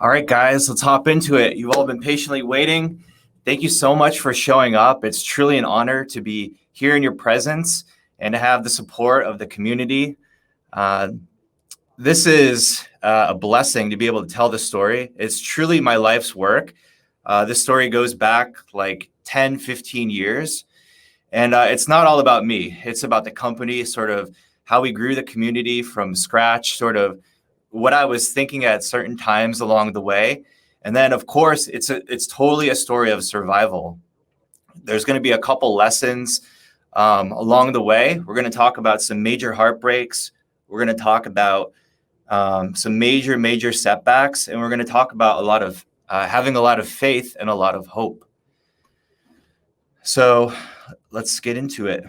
All right, guys, let's hop into it. You've all been patiently waiting. Thank you so much for showing up. It's truly an honor to be here in your presence and to have the support of the community. This is a blessing to be able to tell the story. It's truly my life's work. This story goes back like 10, 15 years. And it's not all about me. It's about the company, sort of how we grew the community from scratch, sort of what I was thinking at certain times along the way. And then, of course, it's totally a story of survival. There's going to be a couple lessons along the way. We're going to talk about some major heartbreaks. We're going to talk about some major setbacks. And we're going to talk about a lot of having a lot of faith and a lot of hope. So let's get into it.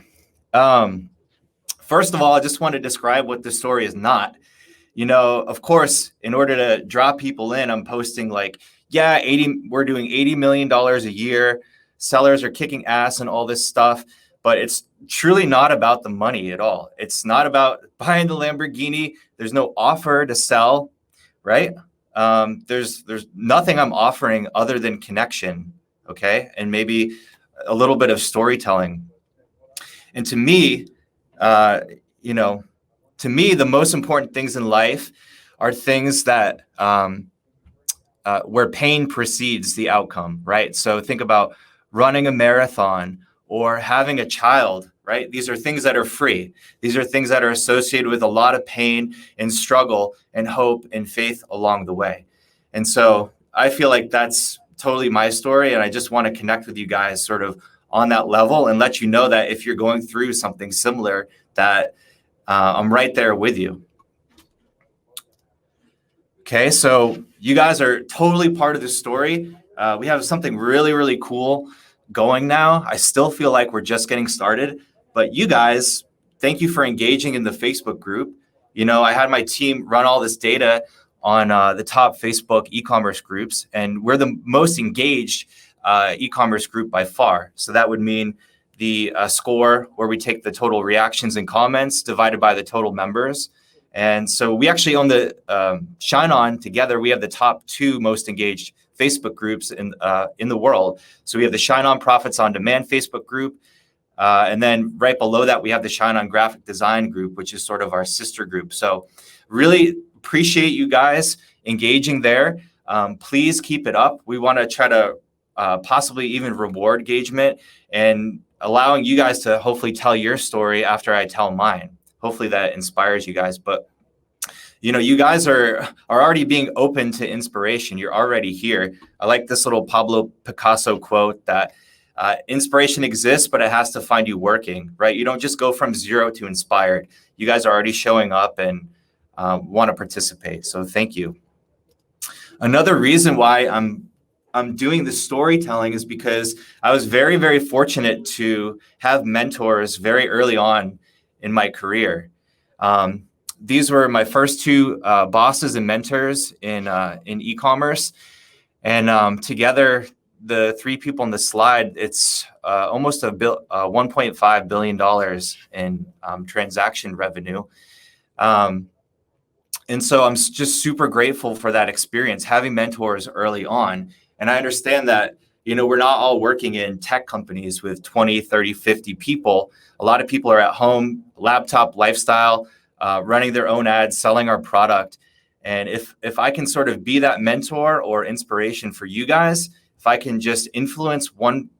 First of all, I just want to describe what this story is not. Of course, in order to draw people in, I'm posting like, we're doing $80 million a year. Sellers are kicking ass and all this stuff, but it's truly not about the money at all. It's not about buying the Lamborghini. There's no offer to sell, right? There's nothing I'm offering other than connection, okay? And maybe a little bit of storytelling. And to me, the most important things in life are things that where pain precedes the outcome, right? So think about running a marathon or having a child, right? These are things that are free. These are things that are associated with a lot of pain and struggle and hope and faith along the way. And so I feel like that's totally my story. And I just want to connect with you guys sort of on that level and let you know that if you're going through something similar, that I'm right there with you. Okay, so you guys are totally part of the story. We have something really cool going now. I still feel like we're just getting started, but you guys, thank you for engaging in the Facebook group. I had my team run all this data on the top Facebook e-commerce groups, and we're the most engaged e-commerce group by far. So that would mean the score where we take the total reactions and comments divided by the total members. And so we actually own the ShineOn together. We have the top 2 most engaged Facebook groups in the world. So we have the ShineOn Profits on Demand Facebook group. And then right below that, we have the ShineOn Graphic Design group, which is sort of our sister group. So really appreciate you guys engaging there. Please keep it up. We want to try to possibly even reward engagement and allowing you guys to hopefully tell your story after I tell mine. Hopefully that inspires you guys. But, you guys are already being open to inspiration. You're already here. I like this little Pablo Picasso quote that inspiration exists, but it has to find you working, right? You don't just go from zero to inspired. You guys are already showing up and want to participate. So thank you. Another reason why I'm doing this storytelling is because I was very fortunate to have mentors very early on in my career. These were my first 2 bosses and mentors in e-commerce. And together, the 3 people on the slide, it's almost $1.5 billion in transaction revenue. And so I'm just super grateful for that experience, having mentors early on. And I understand that, we're not all working in tech companies with 20, 30, 50 people. A lot of people are at home, laptop lifestyle, running their own ads, selling our product. And if I can sort of be that mentor or inspiration for you guys, if I can just influence one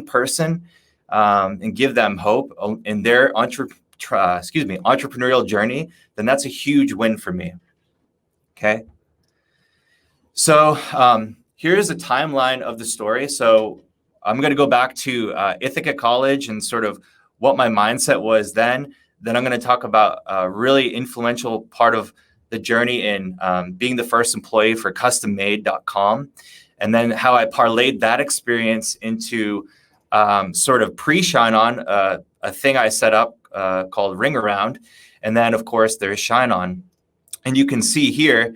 person and give them hope in their entrepreneurial journey, then that's a huge win for me. Okay. So here's a timeline of the story. So I'm going to go back to Ithaca College and sort of what my mindset was then. Then I'm going to talk about a really influential part of the journey in being the first employee for custommade.com. And then how I parlayed that experience into sort of pre-ShineOn, a thing I set up called Ring Around. And then, of course, there's ShineOn. And you can see here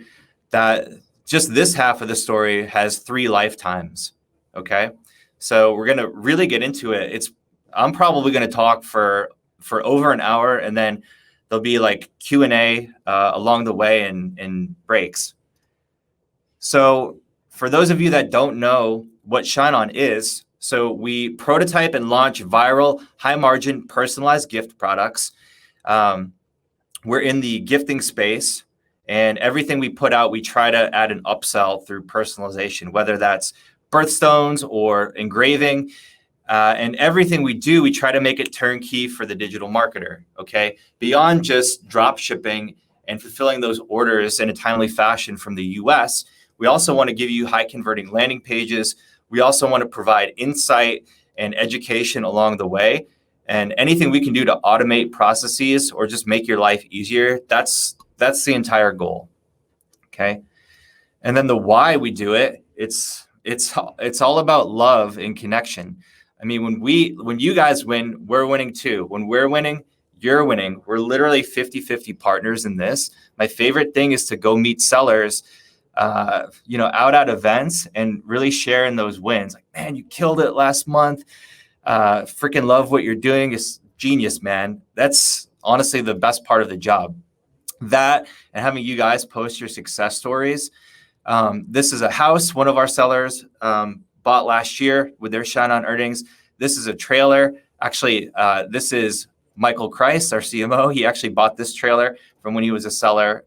that just this half of the story has 3 lifetimes, okay? So we're going to really get into it. I'm probably going to talk for over an hour, and then there'll be like Q&A along the way and breaks. So for those of you that don't know what ShineOn is, so we prototype and launch viral, high margin, personalized gift products. We're in the gifting space, and everything we put out, we try to add an upsell through personalization, whether that's birthstones or engraving. And everything we do, we try to make it turnkey for the digital marketer, okay? Beyond just drop shipping and fulfilling those orders in a timely fashion from the US, we also want to give you high converting landing pages. We also want to provide insight and education along the way. And anything we can do to automate processes or just make your life easier, that's the entire goal, okay? And then the why we do it, it's all about love and connection. I mean, when you guys win, we're winning too. When we're winning, you're winning. We're literally 50-50 partners in this. My favorite thing is to go meet sellers, out at events and really sharing those wins. Like, man, you killed it last month. Freaking love what you're doing. It's genius, man. That's honestly the best part of the job. That and having you guys post your success stories. This is a house one of our sellers bought last year with their ShineOn earnings. This is a trailer. Actually, this is Michael Kreis, our CMO. He actually bought this trailer from when he was a seller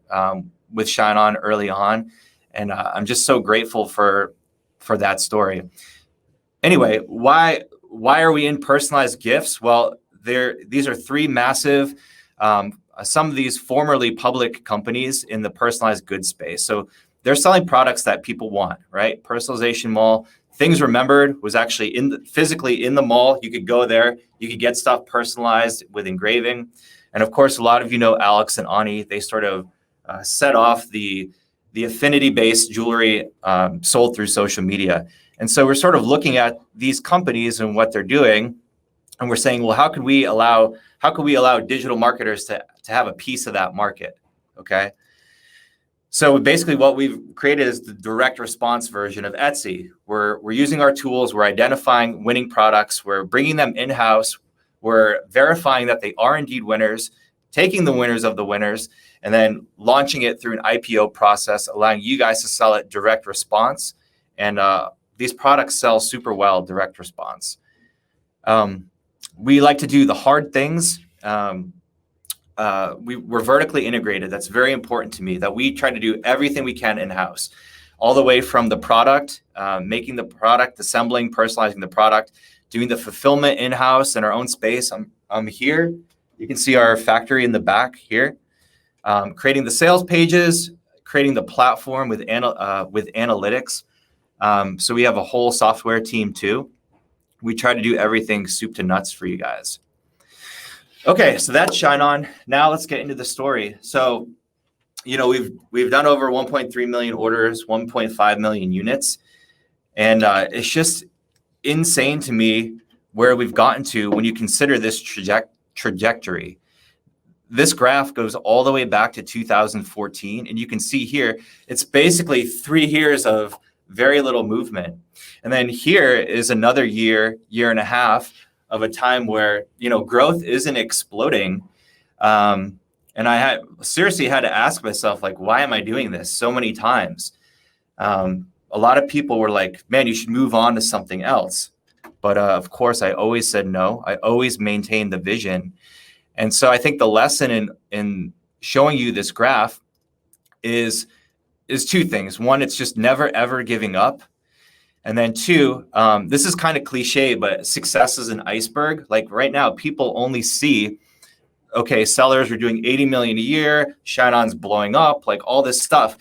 with ShineOn early on. And I'm just so grateful for that story. Anyway, why are we in personalized gifts? Well, these are three massive, some of these formerly public companies in the personalized goods space. So they're selling products that people want, right? Personalization Mall. Things Remembered was actually physically in the mall. You could go there. You could get stuff personalized with engraving. And of course, a lot of you know Alex and Ani. They sort of set off the affinity-based jewelry sold through social media. And so we're sort of looking at these companies and what they're doing, and we're saying, well, how could we allow digital marketers to have a piece of that market? Okay. So basically what we've created is the direct response version of Etsy. We're using our tools, we're identifying winning products, we're bringing them in-house, we're verifying that they are indeed winners, taking the winners of the winners, and then launching it through an IPO process, allowing you guys to sell it direct response. And these products sell super well direct response. We like to do the hard things. We're vertically integrated. That's very important to me, that we try to do everything we can in-house, all the way from the product, making the product, assembling, personalizing the product, doing the fulfillment in-house in our own space. I'm here. You can see our factory in the back here. Creating the sales pages, creating the platform with analytics. So we have a whole software team too. We try to do everything soup to nuts for you guys. Okay, so that's ShineOn. Now let's get into the story. So, we've done over 1.3 million orders, 1.5 million units, and it's just insane to me where we've gotten to when you consider this trajectory. This graph goes all the way back to 2014, and you can see here it's basically 3 years of very little movement, and then here is another year and a half of a time where, growth isn't exploding. And I seriously had to ask myself, like, why am I doing this so many times? A lot of people were like, man, you should move on to something else. But of course, I always said no. I always maintained the vision. And so I think the lesson in showing you this graph is 2 things. One, it's just never, ever giving up. And then 2, this is kind of cliche, but success is an iceberg. Like right now, people only see, okay, sellers are doing 80 million a year, ShineOn's blowing up, like all this stuff.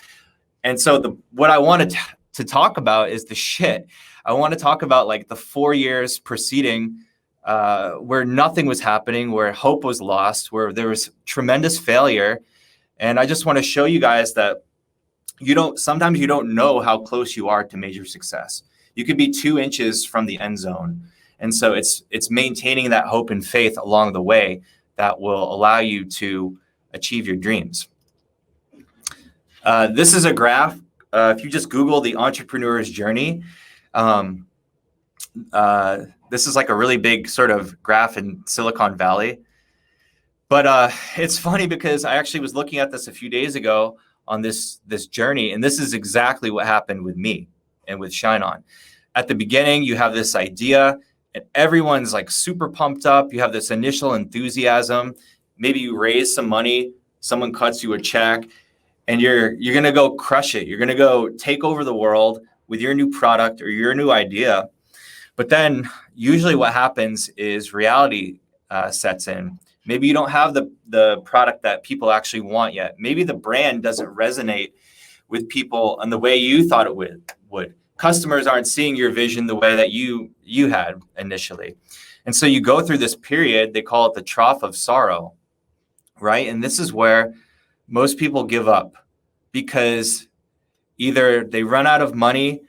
And so what I wanted to talk about is the shit. I want to talk about like the 4 years preceding where nothing was happening, where hope was lost, where there was tremendous failure. And I just want to show you guys that sometimes you don't know how close you are to major success. You could be 2 inches from the end zone. And so it's maintaining that hope and faith along the way that will allow you to achieve your dreams. This is a graph. If you just Google the entrepreneur's journey, this is like a really big sort of graph in Silicon Valley. But it's funny because I actually was looking at this a few days ago on this journey. And this is exactly what happened with me and with ShineOn. At the beginning, you have this idea and everyone's like super pumped up. You have this initial enthusiasm. Maybe you raise some money, someone cuts you a check, and you're going to go crush it. You're going to go take over the world with your new product or your new idea. But then usually what happens is reality sets in. Maybe you don't have the product that people actually want yet. Maybe the brand doesn't resonate with people in the way you thought it would. Customers aren't seeing your vision the way that you had initially. And so you go through this period, they call it the Trough of Sorrow, right? And this is where most people give up because either they run out of money,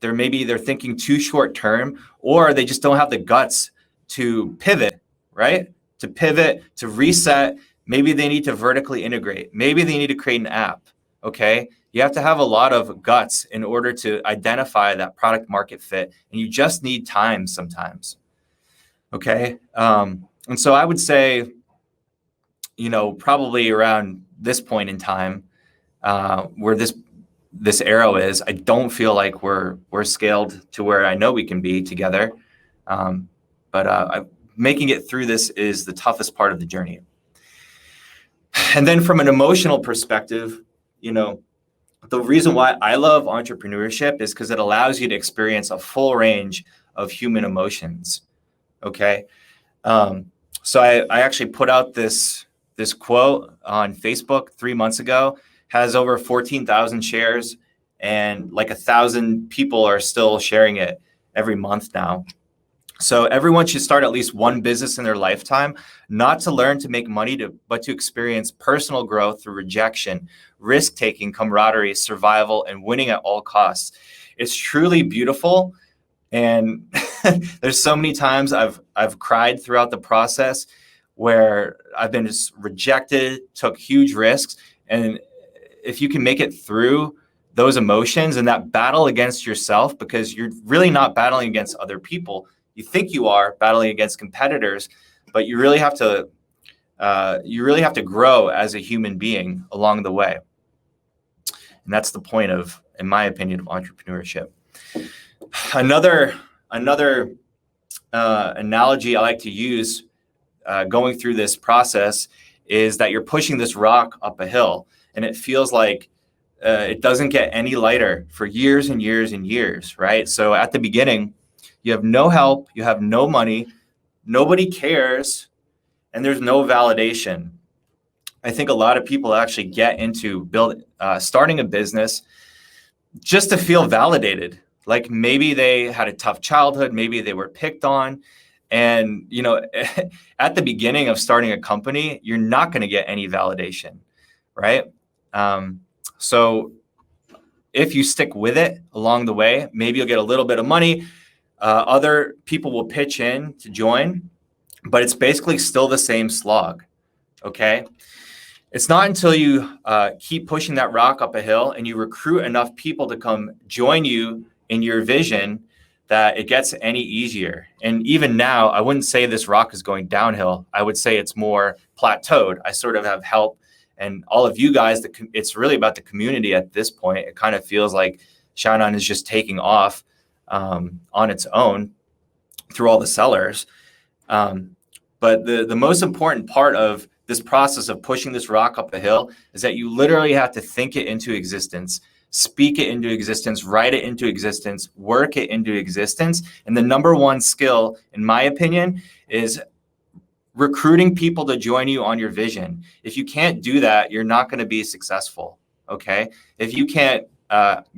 they're thinking too short term, or they just don't have the guts to pivot, right? To pivot, to reset. Maybe they need to vertically integrate. Maybe they need to create an app, okay? You have to have a lot of guts in order to identify that product market fit, and you just need time sometimes, okay? And so I would say, probably around this point in time, where this arrow is, I don't feel like we're scaled to where I know we can be together. But making it through this is the toughest part of the journey. And then from an emotional perspective, the reason why I love entrepreneurship is because it allows you to experience a full range of human emotions. Okay. So I actually put out this quote on Facebook 3 months ago, has over 14,000 shares, and like 1,000 people are still sharing it every month now. So everyone should start at least one business in their lifetime, not to learn to make money, but to experience personal growth through rejection, risk-taking, camaraderie, survival, and winning at all costs. It's truly beautiful. And there's so many times I've cried throughout the process where I've been just rejected, took huge risks. And if you can make it through those emotions and that battle against yourself, because you're really not battling against other people. You think you are battling against competitors, but you really have to grow as a human being along the way. And that's the point of, in my opinion, of entrepreneurship. Another analogy I like to use going through this process is that you're pushing this rock up a hill, and it feels like it doesn't get any lighter for years and years and years, right? So at the beginning, you have no help, you have no money, nobody cares, and there's no validation. I think a lot of people actually get into starting a business just to feel validated. Like maybe they had a tough childhood, maybe they were picked on. And, at the beginning of starting a company, you're not going to get any validation, right? So if you stick with it along the way, maybe you'll get a little bit of money. Other people will pitch in to join, but it's basically still the same slog, okay? It's not until you keep pushing that rock up a hill and you recruit enough people to come join you in your vision that it gets any easier. And even now, I wouldn't say this rock is going downhill. I would say it's more plateaued. I sort of have help, and all of you guys, it's really about the community at this point. It kind of feels like ShineOn is just taking off on its own through all the sellers. But the most important part of this process of pushing this rock up the hill is that you literally have to think it into existence, speak it into existence, write it into existence, work it into existence. And the number one skill, in my opinion, is recruiting people to join you on your vision. If you can't do that, you're not going to be successful, okay? If you can't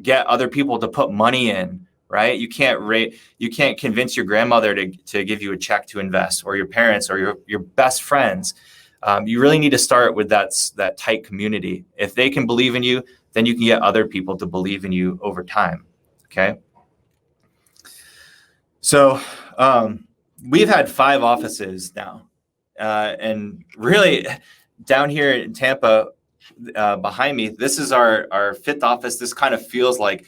get other people to put money in, right? You can't convince your grandmother to give you a check to invest, or your parents, or your best friends. You really need to start with that tight community. If they can believe in you, then you can get other people to believe in you over time, okay? So we've had 5 offices now. And really down here in Tampa, behind me, this is our 5th office. This kind of feels like,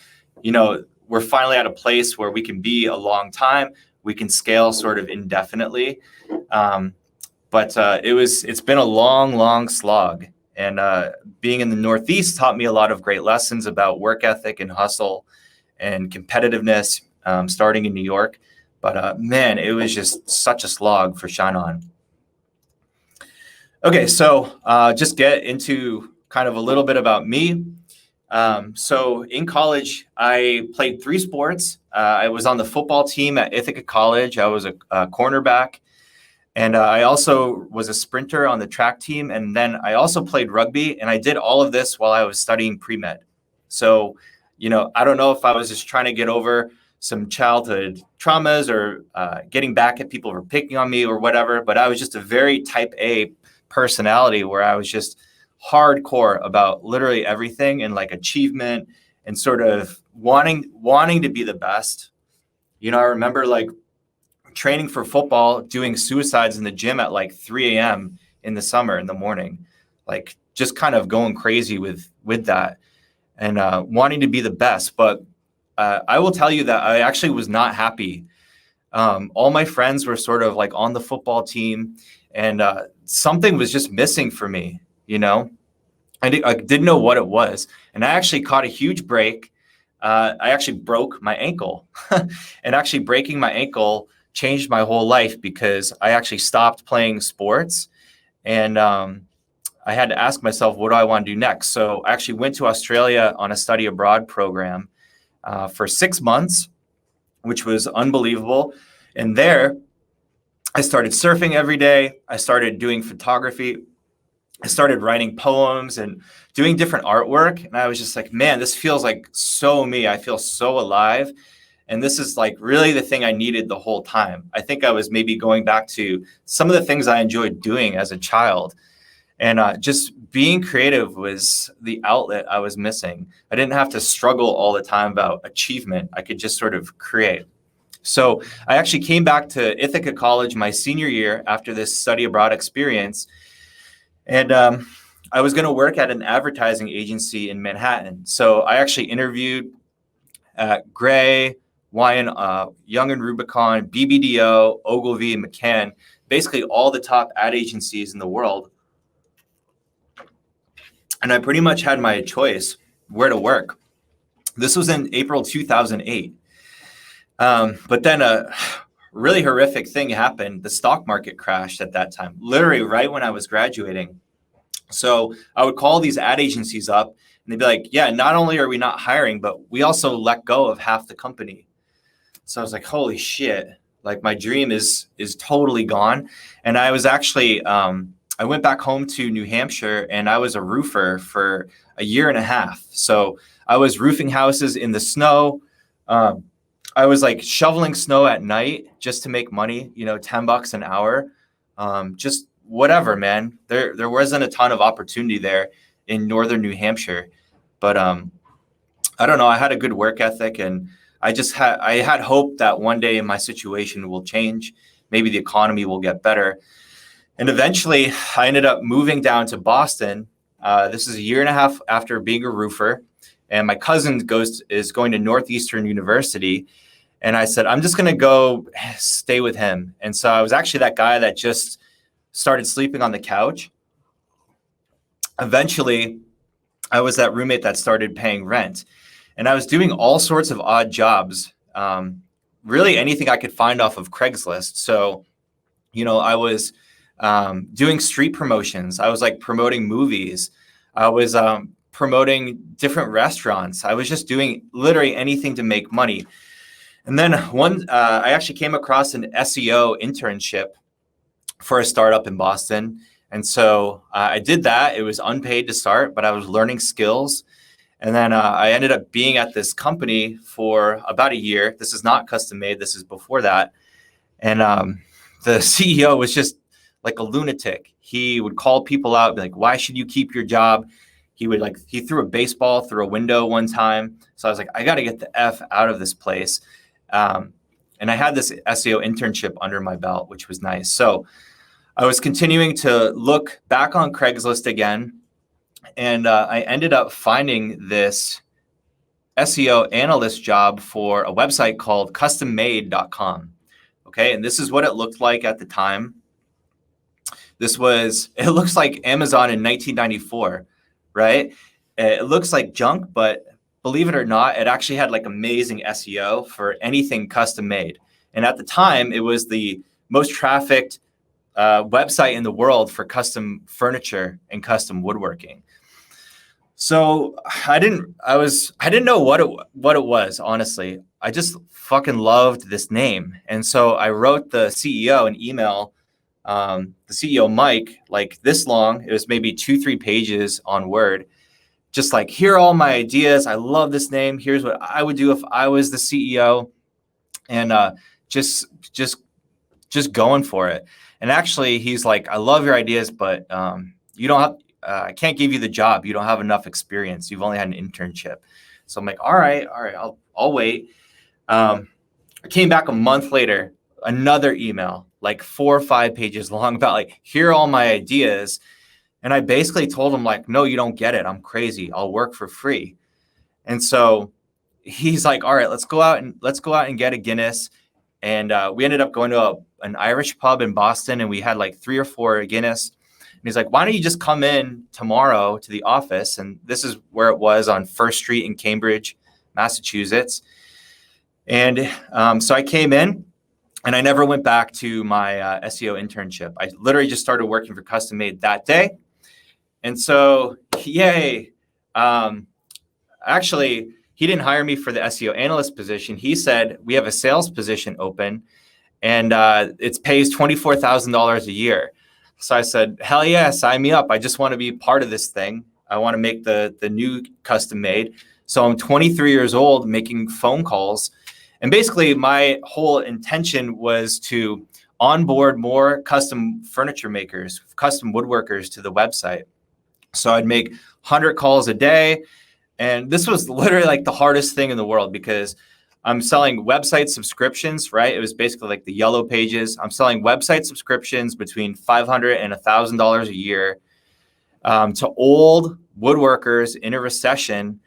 we're finally at a place where we can be a long time. We can scale sort of indefinitely. But it's been a long slog. And being in the Northeast taught me a lot of great lessons about work ethic and hustle and competitiveness, starting in New York. But man, it was just such a slog for ShineOn. Okay, so just get into kind of a little bit about me. So in college, I played 3 sports. I was on the football team at Ithaca College. I was a cornerback. And I also was a sprinter on the track team. And then I also played rugby. And I did all of this while I was studying pre-med. So, I don't know if I was just trying to get over some childhood traumas or getting back at people for picking on me or whatever. But I was just a very type A personality where I was just hardcore about literally everything and like achievement and sort of wanting to be the best. I remember like training for football, doing suicides in the gym at like 3 a.m. in the summer in the morning, like just kind of going crazy with that and wanting to be the best. But I will tell you that I actually was not happy. All my friends were sort of like on the football team and something was just missing for me, I didn't know what it was. And I actually caught a huge break. I actually broke my ankle and actually breaking my ankle changed my whole life because I actually stopped playing sports and I had to ask myself, what do I want to do next? So I actually went to Australia on a study abroad program for 6 months, which was unbelievable. And there I started surfing every day. I started doing photography. I started writing poems and doing different artwork. And I was just like, man, this feels like so me. I feel so alive. And this is like really the thing I needed the whole time. I think I was maybe going back to some of the things I enjoyed doing as a child. And just being creative was the outlet I was missing. I didn't have to struggle all the time about achievement. I could just sort of create. So I actually came back to Ithaca College my senior year after this study abroad experience. And I was going to work at an advertising agency in Manhattan. So I actually interviewed at Gray, Young and Rubicon, BBDO, Ogilvy, and McCann, basically all the top ad agencies in the world. And I pretty much had my choice where to work. This was in April 2008. But then a really horrific thing happened. The stock market crashed at that time, literally right when I was graduating. So I would call these ad agencies up and they'd be like, yeah, not only are we not hiring, but we also let go of half the company. So I was like, holy shit, like my dream is totally gone. And I was actually, I went back home to New Hampshire and I was a roofer for a year and a half. So I was roofing houses in the snow. I was like shoveling snow at night just to make money, $10 an hour. Just whatever, man. There wasn't a ton of opportunity there in northern New Hampshire, but I don't know. I had a good work ethic and I had hope that one day my situation will change. Maybe the economy will get better. And eventually I ended up moving down to Boston. This is a year and a half after being a roofer. And my cousin is going to Northeastern University. And I said, I'm just going to go stay with him. And so I was actually that guy that just started sleeping on the couch. Eventually, I was that roommate that started paying rent. And I was doing all sorts of odd jobs, really anything I could find off of Craigslist. So, I was doing street promotions. I was like promoting movies. I was promoting different restaurants. I was just doing literally anything to make money. And then I actually came across an SEO internship for a startup in Boston. And so I did that. It was unpaid to start, but I was learning skills. And then I ended up being at this company for about a year. This is not custom made. This is before that. And the CEO was just like a lunatic. He would call people out, be like, why should you keep your job? He threw a baseball through a window one time. So I was like, I got to get the F out of this place. And I had this SEO internship under my belt, which was nice. So I was continuing to look back on Craigslist again. And I ended up finding this SEO analyst job for a website called custommade.com. Okay. And this is what it looked like at the time. it looks like Amazon in 1994, right? It looks like junk, but believe it or not, it actually had like amazing SEO for anything custom made. And at the time, it was the most trafficked website in the world for custom furniture and custom woodworking. So I didn't know what it was, honestly. I just fucking loved this name. And so I wrote the CEO an email, the CEO, Mike, like this long. It was maybe 2-3 pages on Word. Just like, here are all my ideas. I love this name. Here's what I would do if I was the CEO. And just going for it. And actually, he's like, I love your ideas, but you don't have, I can't give you the job. You don't have enough experience. You've only had an internship. So I'm like, all right, I'll wait. I came back a month later, another email, like 4 or 5 pages long, about like, here are all my ideas. And I basically told him like, no, you don't get it. I'm crazy. I'll work for free. And so he's like, all right, let's go out and get a Guinness. And we ended up going to an Irish pub in Boston, and we had like 3 or 4 Guinness. And he's like, why don't you just come in tomorrow to the office? And this is where it was, on First Street in Cambridge, Massachusetts. And so I came in, and I never went back to my SEO internship. I literally just started working for Custom Made that day. And so, yay. Actually, he didn't hire me for the SEO analyst position. He said, we have a sales position open, and it pays $24,000 a year. So I said, hell yeah, sign me up. I just want to be part of this thing. I want to make the new Custom Made. So I'm 23 years old, making phone calls. And basically, my whole intention was to onboard more custom furniture makers, custom woodworkers to the website. So I'd make 100 calls a day. And this was literally like the hardest thing in the world, because I'm selling website subscriptions, right? It was basically like the yellow pages. I'm selling website subscriptions between $500 and $1,000 a year to old woodworkers in a recession,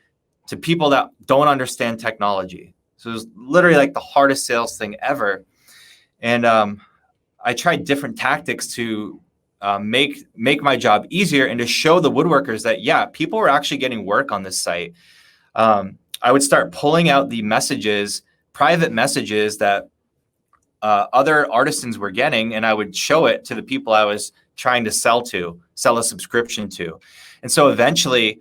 to people that don't understand technology. So it was literally like the hardest sales thing ever. And I tried different tactics to make my job easier, and to show the woodworkers that, yeah, people were actually getting work on this site. I would start pulling out the messages, private messages that other artisans were getting, and I would show it to the people I was trying to sell a subscription to. And so eventually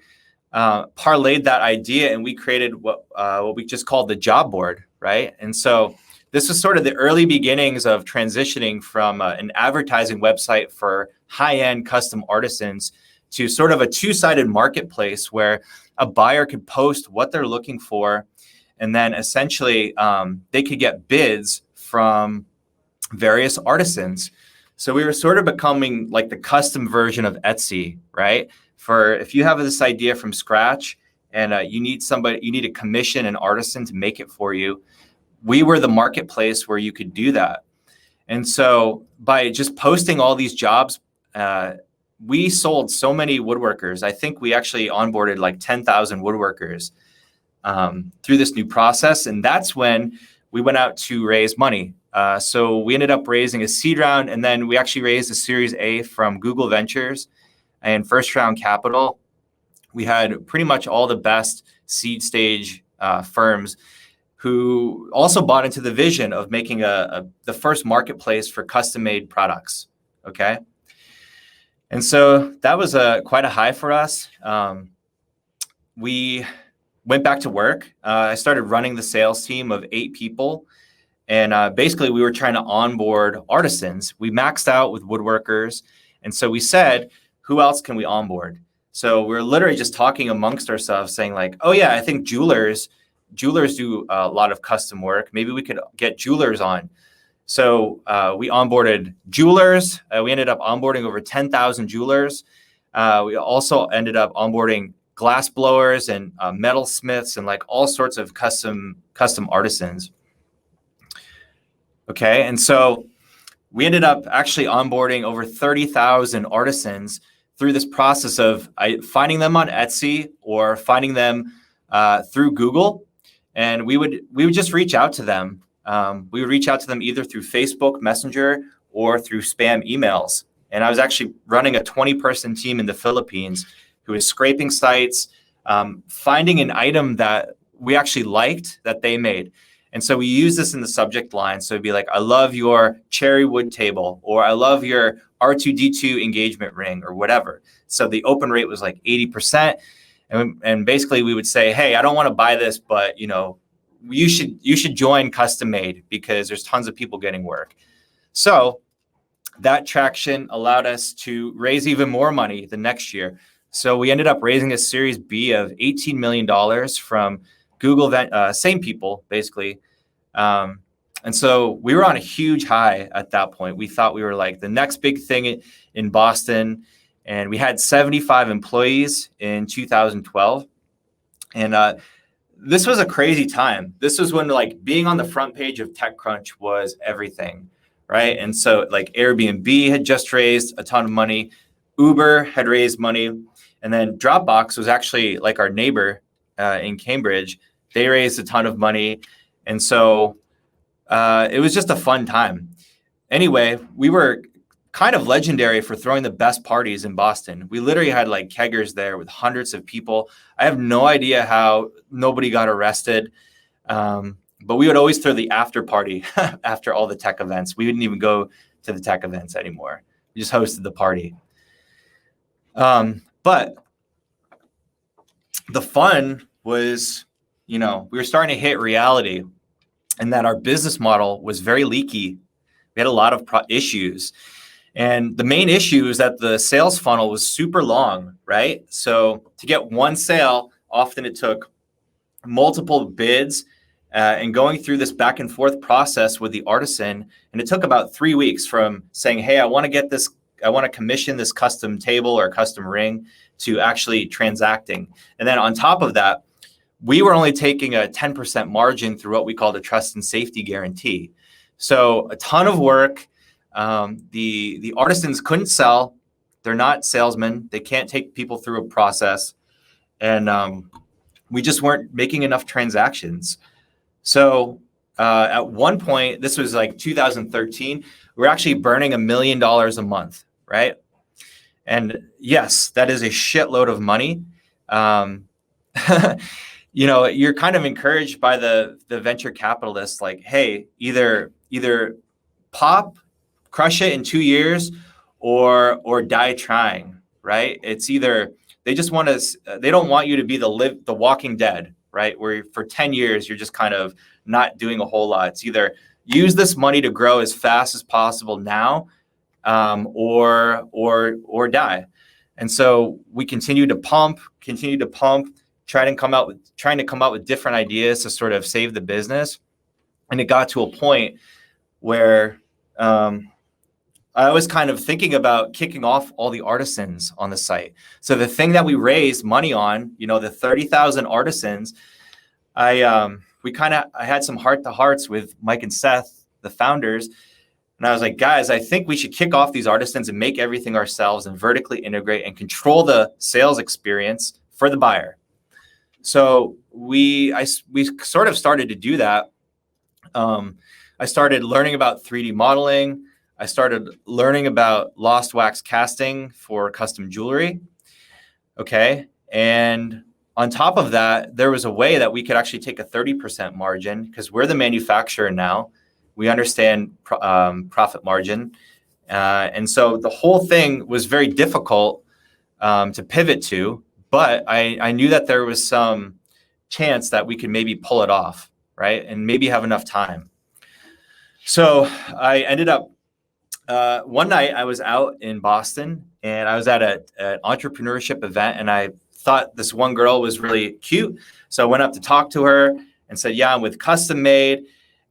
parlayed that idea, and we created what we just called the job board, right? And so this was sort of the early beginnings of transitioning from an advertising website for high-end custom artisans to sort of a two-sided marketplace where a buyer could post what they're looking for, and then essentially they could get bids from various artisans. So we were sort of becoming like the custom version of Etsy, right? For if you have this idea from scratch and you need to commission an artisan to make it for you, we were the marketplace where you could do that. And so by just posting all these jobs, we sold so many woodworkers. I think we actually onboarded like 10,000 woodworkers through this new process. And that's when we went out to raise money. So we ended up raising a seed round, and then we actually raised a Series A from Google Ventures and first round capital. We had pretty much all the best seed stage firms who also bought into the vision of making the first marketplace for custom-made products, okay? And so that was quite a high for us. We went back to work. I started running the sales team of 8 people. And basically, we were trying to onboard artisans. We maxed out with woodworkers. And so we said, who else can we onboard? So we're literally just talking amongst ourselves, saying like, oh yeah, I think jewelers do a lot of custom work. Maybe we could get jewelers on. So we onboarded jewelers. We ended up onboarding over 10,000 jewelers. We also ended up onboarding glass blowers and metalsmiths and like all sorts of custom artisans. Okay, and so we ended up actually onboarding over 30,000 artisans through this process of finding them on Etsy or finding them through Google. And we would just reach out to them. We would reach out to them either through Facebook Messenger or through spam emails. And I was actually running a 20-person team in the Philippines who was scraping sites, finding an item that we actually liked that they made. And so we use this in the subject line. So it'd be like, I love your cherry wood table, or I love your R2D2 engagement ring, or whatever. So the open rate was like 80%. And basically we would say, hey, I don't want to buy this, but you should join Custom Made because there's tons of people getting work. So that traction allowed us to raise even more money the next year. So we ended up raising a Series B of $18 million from Google, same people, basically. And so we were on a huge high at that point. We thought we were like the next big thing in Boston. And we had 75 employees in 2012. And this was a crazy time. This was when like being on the front page of TechCrunch was everything, right? And so like Airbnb had just raised a ton of money. Uber had raised money. And then Dropbox was actually like our neighbor in Cambridge. They raised a ton of money. And so it was just a fun time. Anyway, we were kind of legendary for throwing the best parties in Boston. We literally had like keggers there with hundreds of people. I have no idea how nobody got arrested. But we would always throw the after party after all the tech events. We wouldn't even go to the tech events anymore. We just hosted the party. But the fun was, we were starting to hit reality, and that our business model was very leaky. We had a lot of issues. And the main issue is that the sales funnel was super long, right? So to get one sale, often it took multiple bids and going through this back and forth process with the artisan. And it took about 3 weeks from saying, hey, I want to commission this custom table or custom ring to actually transacting. And then on top of that, we were only taking a 10% margin through what we call the trust and safety guarantee. So a ton of work. The artisans couldn't sell. They're not salesmen. They can't take people through a process. And we just weren't making enough transactions. So at one point, this was like 2013, we were actually burning $1 million a month, right? And yes, that is a shitload of money. You're kind of encouraged by the venture capitalists, like, hey, either crush it in 2 years or die trying, right? It's either they don't want you to be the Walking Dead, right? Where for 10 years, you're just kind of not doing a whole lot. It's either use this money to grow as fast as possible now, or die. And so we continue to pump, trying to come out with different ideas to sort of save the business. And it got to a point where I was kind of thinking about kicking off all the artisans on the site. So the thing that we raised money on, the 30,000 artisans, I had some heart-to-hearts with Mike and Seth, the founders. And I was like, guys, I think we should kick off these artisans and make everything ourselves and vertically integrate and control the sales experience for the buyer. So we sort of started to do that. I started learning about 3D modeling. I started learning about lost wax casting for custom jewelry. Okay. And on top of that, there was a way that we could actually take a 30% margin because we're the manufacturer now. We understand profit margin. And so the whole thing was very difficult to pivot to, but I knew that there was some chance that we could maybe pull it off, right? And maybe have enough time. So I ended up, one night I was out in Boston and I was at an entrepreneurship event and I thought this one girl was really cute. So I went up to talk to her and said, yeah, I'm with Custom Made.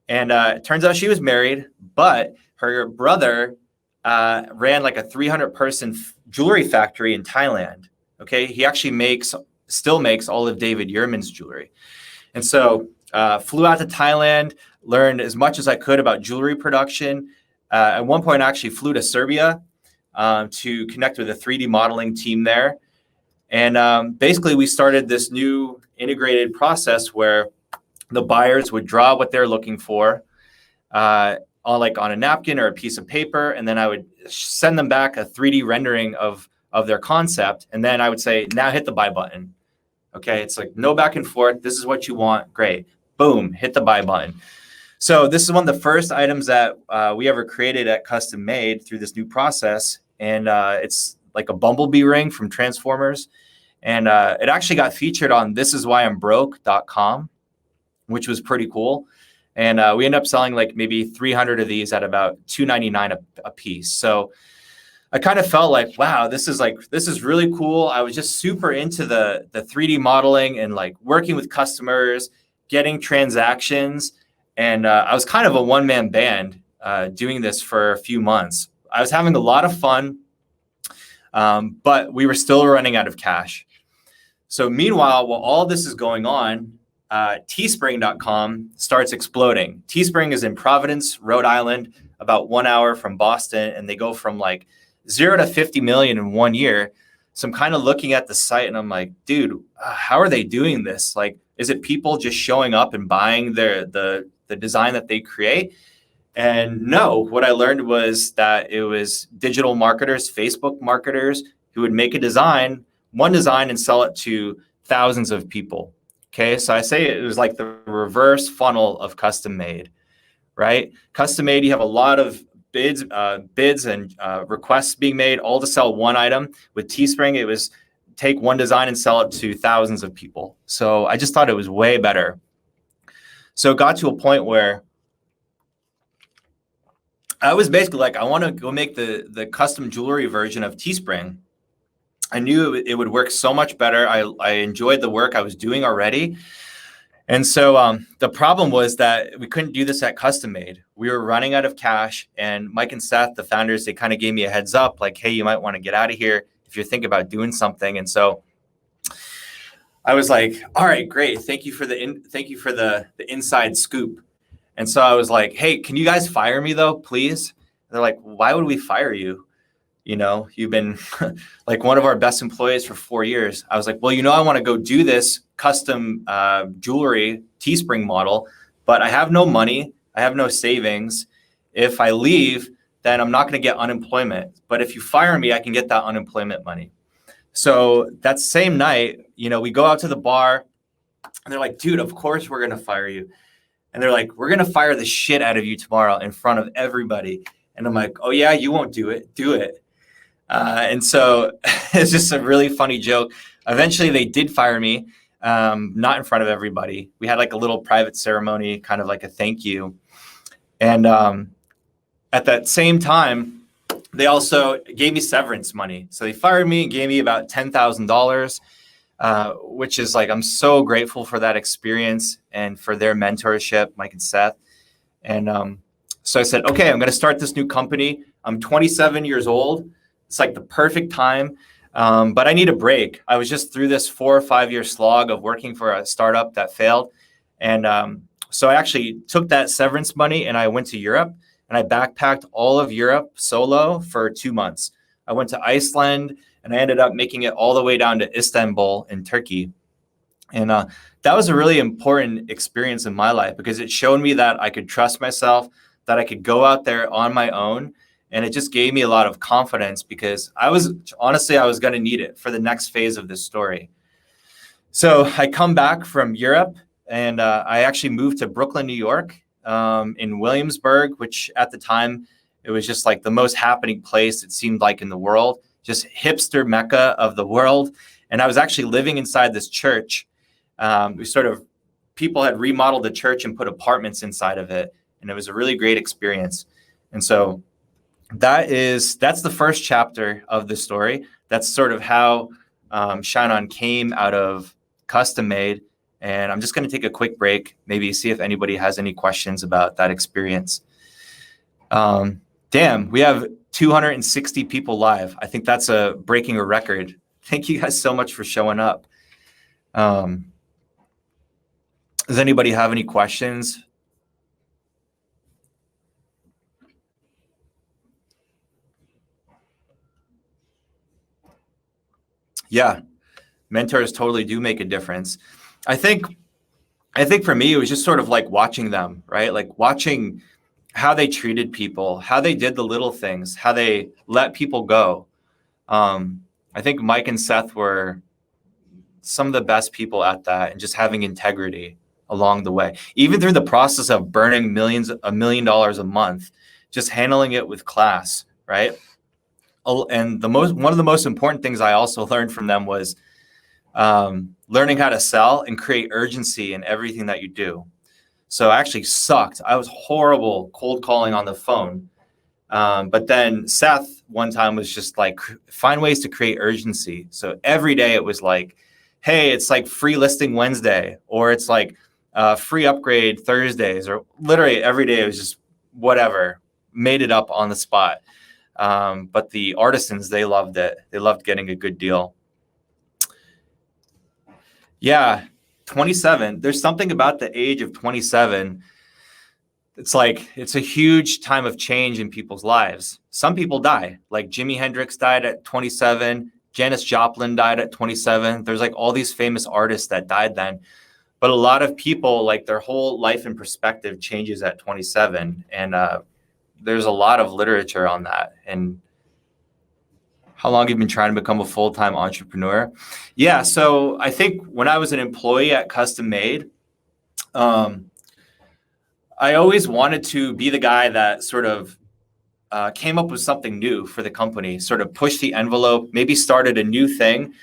And it turns out she was married, but her brother ran like a 300-person jewelry factory in Thailand. Okay, he actually still makes all of David Yurman's jewelry. And so flew out to Thailand, learned as much as I could about jewelry production. At one point, I actually flew to Serbia to connect with a 3D modeling team there. And basically, we started this new integrated process where the buyers would draw what they're looking for on a napkin or a piece of paper, and then I would send them back a 3D rendering of their concept. And then I would say, now hit the buy button. Okay, it's like no back and forth. This is what you want. Great. Boom, hit the buy button. So this is one of the first items that we ever created at Custom Made through this new process. And it's like a Bumblebee Ring from Transformers. And it actually got featured on thisiswhyimbroke.com, which was pretty cool. And we ended up selling like maybe 300 of these at about $2.99 a piece. So I kind of felt like, wow, this is really cool. I was just super into the 3D modeling and like working with customers, getting transactions. And I was kind of a one-man band doing this for a few months. I was having a lot of fun, but we were still running out of cash. So meanwhile, while all this is going on, teespring.com starts exploding. Teespring is in Providence, Rhode Island, about 1 hour from Boston, and they go from like 0 to 50 million in 1 year. So I'm kind of looking at the site and I'm like, dude, how are they doing this? Like, is it people just showing up and buying the design that they create? And no, what I learned was that it was digital marketers, Facebook marketers who would make one design and sell it to thousands of people. Okay, so I say it was like the reverse funnel of Custom Made, right? Custom Made, you have a lot of bids and requests being made, all to sell one item. With Teespring, it was take one design and sell it to thousands of people. So I just thought it was way better. So it got to a point where I was basically like, I want to go make the custom jewelry version of Teespring. I knew it would work so much better. I enjoyed the work I was doing already. And so the problem was that we couldn't do this at Custom Made. We were running out of cash, and Mike and Seth, the founders, they kind of gave me a heads up, like, hey, you might want to get out of here if you're thinking about doing something. And so I was like, all right, great. Thank you for the inside scoop. And so I was like, hey, can you guys fire me though, please? And they're like, why would we fire you? You know, you've been like one of our best employees for 4 years. I was like, well, I want to go do this custom jewelry Teespring model, but I have no money. I have no savings. If I leave, then I'm not going to get unemployment. But if you fire me, I can get that unemployment money. So that same night, we go out to the bar and they're like, dude, of course we're going to fire you. And they're like, we're going to fire the shit out of you tomorrow in front of everybody. And I'm like, oh yeah, you won't do it. Do it. And so it's just a really funny joke. Eventually they did fire me, not in front of everybody. We had like a little private ceremony, kind of like a thank you. And at that same time, they also gave me severance money. So they fired me and gave me about $10,000, which is like, I'm so grateful for that experience and for their mentorship, Mike and Seth. And so I said, okay, I'm going to start this new company. I'm 27 years old. It's like the perfect time, but I need a break. I was just through this 4 or 5 year slog of working for a startup that failed. And so I actually took that severance money and I went to Europe and I backpacked all of Europe solo for 2 months. I went to Iceland and I ended up making it all the way down to Istanbul in Turkey. And that was a really important experience in my life because it showed me that I could trust myself, that I could go out there on my own. And it just gave me a lot of confidence because I was going to need it for the next phase of this story. So I come back from Europe and I actually moved to Brooklyn, New York, in Williamsburg, which at the time, it was just like the most happening place it seemed like in the world, just hipster mecca of the world. And I was actually living inside this church. People had remodeled the church and put apartments inside of it. And it was a really great experience. And so that's the first chapter of the story. That's sort of how ShineOn came out of Custom Made. And I'm just going to take a quick break, maybe see if anybody has any questions about that experience. Damn, we have 260 people live. I think that's breaking a record. Thank you guys so much for showing up. Does anybody have any questions? Yeah, mentors totally do make a difference. I think for me, it was just sort of like watching them, right? Like watching how they treated people, how they did the little things, how they let people go. I think Mike and Seth were some of the best people at that, and just having integrity along the way, even through the process of burning $1 million a month, just handling it with class, right? And one of the most important things I also learned from them was learning how to sell and create urgency in everything that you do. So I actually sucked. I was horrible cold calling on the phone. But then Seth one time was just like, find ways to create urgency. So every day it was like, hey, it's like free listing Wednesday, or it's like free upgrade Thursdays, or literally every day it was just whatever, made it up on the spot. But the artisans, they loved it. They loved getting a good deal. Yeah, 27. There's something about the age of 27. It's like, it's a huge time of change in people's lives. Some people die, like Jimi Hendrix died at 27. Janis Joplin died at 27. There's like all these famous artists that died then. But a lot of people, like their whole life and perspective changes at 27. And there's a lot of literature on that. And how long have you been trying to become a full-time entrepreneur? Yeah, so I think when I was an employee at Custom Made, I always wanted to be the guy that sort of came up with something new for the company, sort of pushed the envelope, maybe started a new thing.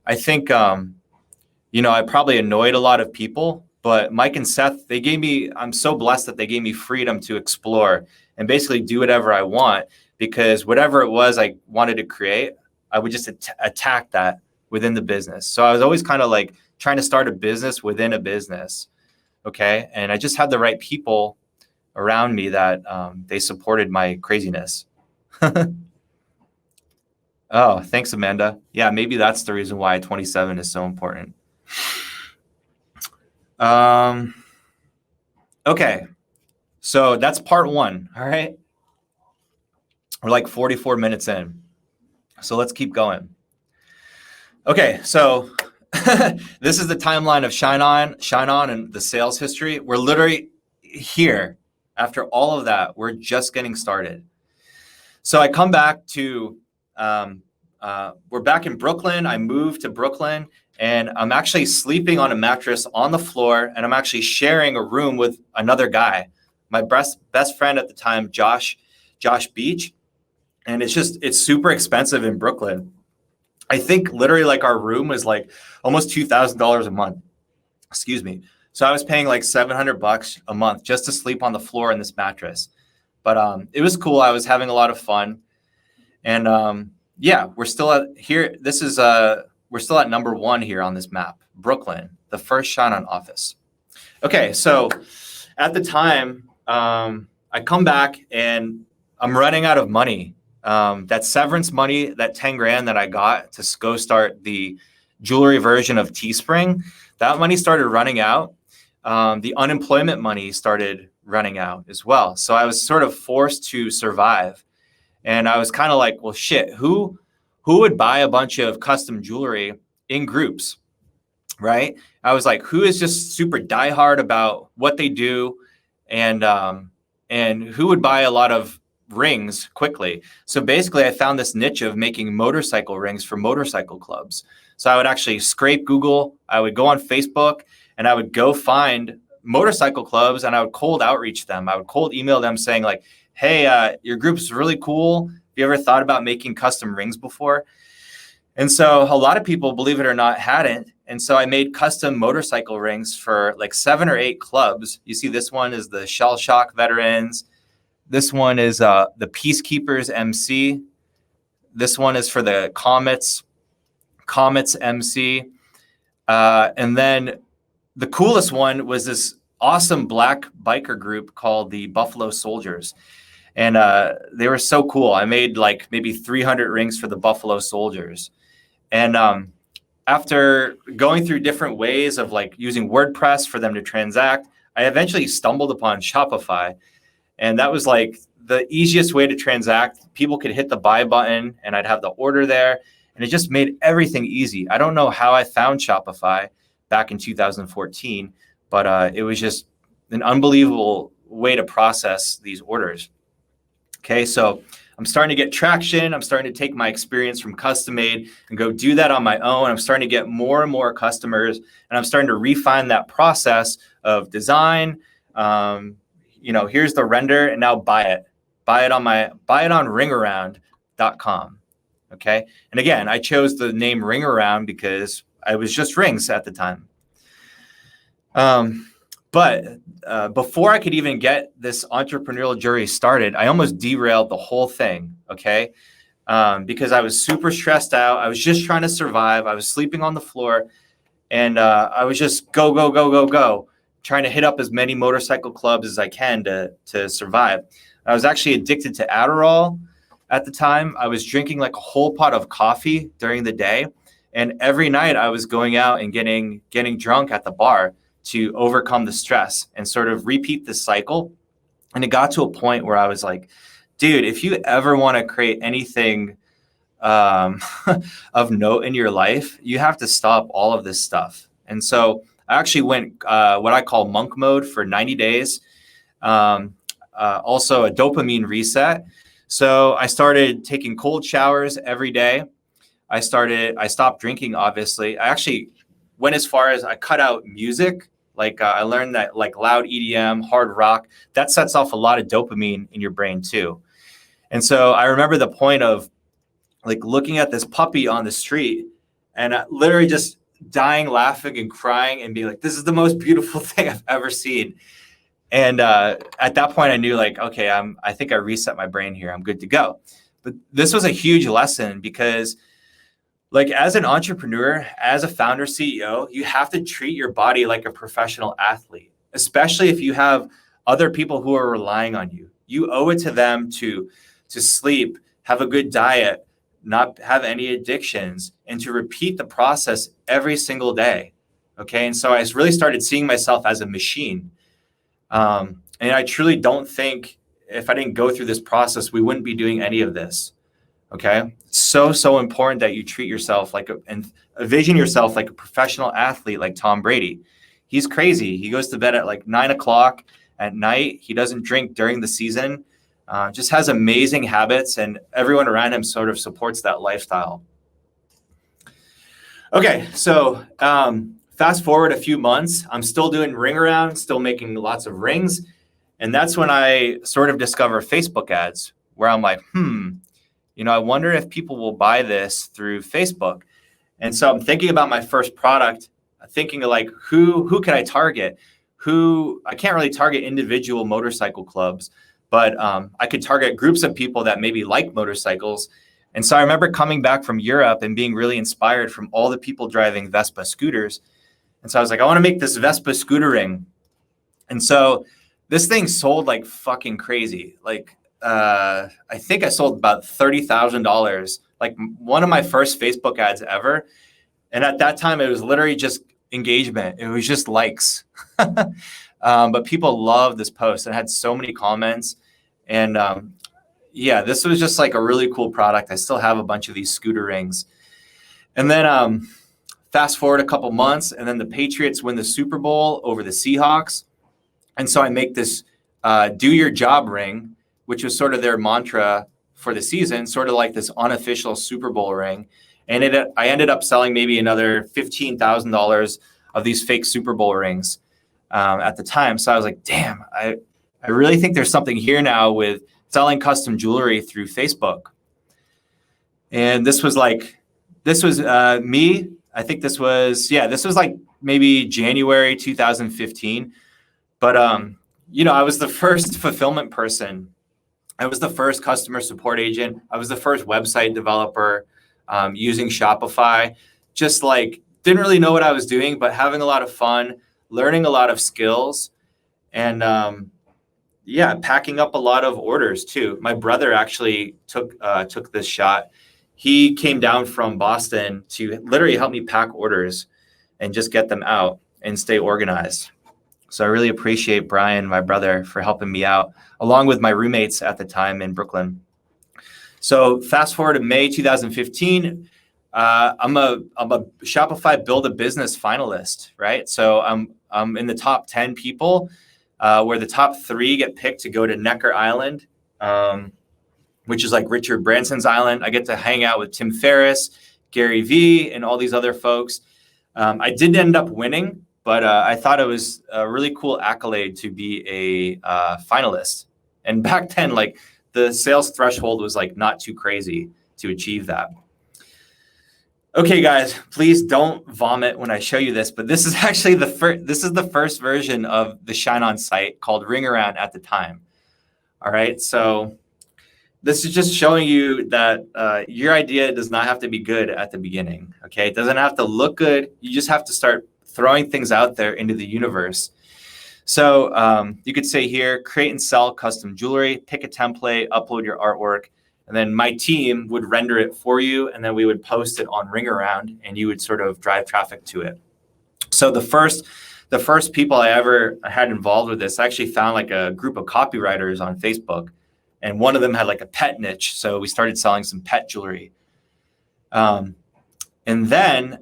I think, I probably annoyed a lot of people, but Mike and Seth, I'm so blessed that they gave me freedom to explore and basically do whatever I want, because whatever it was I wanted to create, I would just attack that within the business. So I was always kind of like trying to start a business within a business. Okay. And I just had the right people around me that they supported my craziness. Oh, thanks, Amanda. Yeah, maybe that's the reason why 27 is so important. Okay. So that's part one. All right. We're like 44 minutes in. So let's keep going. Okay. So this is the timeline of ShineOn and the sales history. We're literally here. After all of that, we're just getting started. So I come back to, we're back in Brooklyn. I moved to Brooklyn, and I'm actually sleeping on a mattress on the floor, and I'm actually sharing a room with another guy, my best friend at the time, Josh Beach. And it's super expensive in Brooklyn. I think literally like our room was like almost $2,000 a month. Excuse me. So I was paying like $700 a month just to sleep on the floor in this mattress. But it was cool. I was having a lot of fun. And yeah, we're still at here. We're still at number one here on this map, Brooklyn, the first ShineOn office. Okay, so at the time, I come back and I'm running out of money. That severance money, that 10 grand that I got to go start the jewelry version of Teespring, that money started running out. The unemployment money started running out as well. So I was sort of forced to survive. And I was kind of like, well, shit, who would buy a bunch of custom jewelry in groups, right? I was like, who is just super diehard about what they do, and who would buy a lot of rings quickly? So basically, I found this niche of making motorcycle rings for motorcycle clubs. So I would actually scrape Google, I would go on Facebook, and I would go find motorcycle clubs, and I would cold outreach them. I would cold email them saying like, hey, your group's really cool. Have you ever thought about making custom rings before? And so a lot of people, believe it or not, hadn't. And so I made custom motorcycle rings for like 7 or 8 clubs. You see, this one is the Shell Shock Veterans. This one is the Peacekeepers MC. This one is for the Comets MC. And then the coolest one was this awesome black biker group called the Buffalo Soldiers. And they were so cool. I made like maybe 300 rings for the Buffalo Soldiers. And after going through different ways of like using WordPress for them to transact, I eventually stumbled upon Shopify. And that was like the easiest way to transact. People could hit the buy button and I'd have the order there. And it just made everything easy. I don't know how I found Shopify back in 2014, but it was just an unbelievable way to process these orders. Okay, so I'm starting to get traction. I'm starting to take my experience from custom made and go do that on my own. I'm starting to get more and more customers, and I'm starting to refine that process of design. Here's the render, and now buy it on ringaround.com. Okay, and again, I chose the name Ringaround because I was just rings at the time. But before I could even get this entrepreneurial journey started, I almost derailed the whole thing, okay? Because I was super stressed out. I was just trying to survive. I was sleeping on the floor, and I was just go, trying to hit up as many motorcycle clubs as I can to survive. I was actually addicted to Adderall at the time. I was drinking like a whole pot of coffee during the day, and every night I was going out and getting drunk at the bar to overcome the stress and sort of repeat this cycle. And it got to a point where I was like, dude, if you ever want to create anything of note in your life, you have to stop all of this stuff. And so I actually went what I call monk mode for 90 days. Also a dopamine reset. So I started taking cold showers every day. I stopped drinking, obviously. I actually went as far as I cut out music. Like I learned that like loud EDM, hard rock, that sets off a lot of dopamine in your brain too. And so I remember the point of like looking at this puppy on the street and literally just dying, laughing and crying and being like, this is the most beautiful thing I've ever seen. And at that point I knew like, okay, I think I reset my brain here. I'm good to go. But this was a huge lesson because like as an entrepreneur, as a founder CEO, you have to treat your body like a professional athlete, especially if you have other people who are relying on you. You owe it to them to sleep, have a good diet, not have any addictions, and to repeat the process every single day. Okay. And so I really started seeing myself as a machine. And I truly don't think if I didn't go through this process, we wouldn't be doing any of this. Okay. So important that you treat yourself and envision yourself like a professional athlete, like Tom Brady. He's crazy. He goes to bed at like 9 o'clock at night. He doesn't drink during the season, just has amazing habits, and everyone around him sort of supports that lifestyle. Okay. So, fast forward a few months, I'm still doing ring around, still making lots of rings. And that's when I sort of discover Facebook ads where I'm like, I wonder if people will buy this through Facebook. And so I'm thinking about my first product, thinking of like, who can I target? I can't really target individual motorcycle clubs, but I could target groups of people that maybe like motorcycles. And so I remember coming back from Europe and being really inspired from all the people driving Vespa scooters. And so I was like, I want to make this Vespa scooter ring. And so this thing sold like fucking crazy. Like, I think I sold about $30,000, like one of my first Facebook ads ever. And at that time, it was literally just engagement. It was just likes. But people loved this post. It had so many comments. And this was just like a really cool product. I still have a bunch of these scooter rings. And then fast forward a couple months, and then the Patriots win the Super Bowl over the Seahawks. And so I make this do your job ring, which was sort of their mantra for the season, sort of like this unofficial Super Bowl ring. And I ended up selling maybe another $15,000 of these fake Super Bowl rings at the time. So I was like, damn, I really think there's something here now with selling custom jewelry through Facebook. And this was me. I think this was like maybe January 2015. But, I was the first fulfillment person. I was the first customer support agent. I was the first website developer using Shopify. Just like didn't really know what I was doing, but having a lot of fun, learning a lot of skills, and packing up a lot of orders too. My brother actually took this shot. He came down from Boston to literally help me pack orders and just get them out and stay organized. So I really appreciate Brian, my brother, for helping me out, along with my roommates at the time in Brooklyn. So fast forward to May 2015, I'm a Shopify Build a Business finalist, right? So I'm in the top 10 people where the top 3 get picked to go to Necker Island, which is like Richard Branson's island. I get to hang out with Tim Ferriss, Gary Vee, and all these other folks. I did end up winning, but I thought it was a really cool accolade to be a finalist. And back then, like the sales threshold was like not too crazy to achieve that. Okay, guys, please don't vomit when I show you this, but this is actually the first version of the ShineOn site called Ring Around at the time. All right, so this is just showing you that your idea does not have to be good at the beginning. Okay, it doesn't have to look good. You just have to start throwing things out there into the universe. So you could say here, create and sell custom jewelry, pick a template, upload your artwork, and then my team would render it for you, and then we would post it on Ring Around, and you would sort of drive traffic to it. So the first people I ever had involved with this, I actually found like a group of copywriters on Facebook, and one of them had like a pet niche, so we started selling some pet jewelry. And then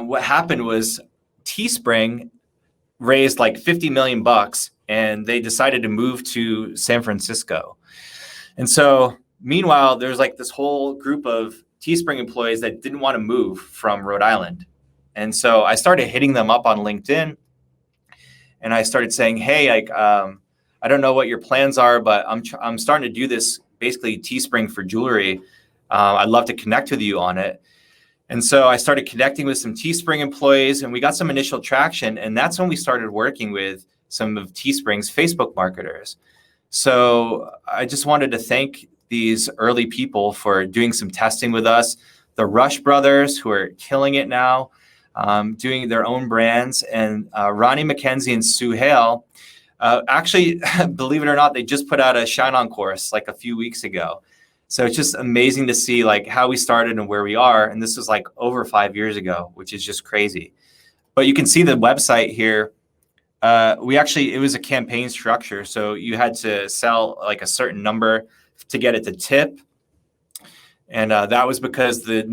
what happened was Teespring raised like $50 million, and they decided to move to San Francisco. And so meanwhile, there's like this whole group of Teespring employees that didn't want to move from Rhode Island. And so I started hitting them up on LinkedIn, and I started saying, hey, like, I don't know what your plans are, but I'm starting to do this basically Teespring for jewelry. I'd love to connect with you on it. And so I started connecting with some Teespring employees, and we got some initial traction. And that's when we started working with some of Teespring's Facebook marketers. So I just wanted to thank these early people for doing some testing with us. The Rush brothers, who are killing it now, doing their own brands, and Ronnie McKenzie and Sue Hale. Actually, believe it or not, they just put out a ShineOn course like a few weeks ago. So it's just amazing to see like how we started and where we are. And this was like over 5 years ago, which is just crazy. But you can see the website here. It was a campaign structure. So you had to sell like a certain number to get it to tip. And that was because the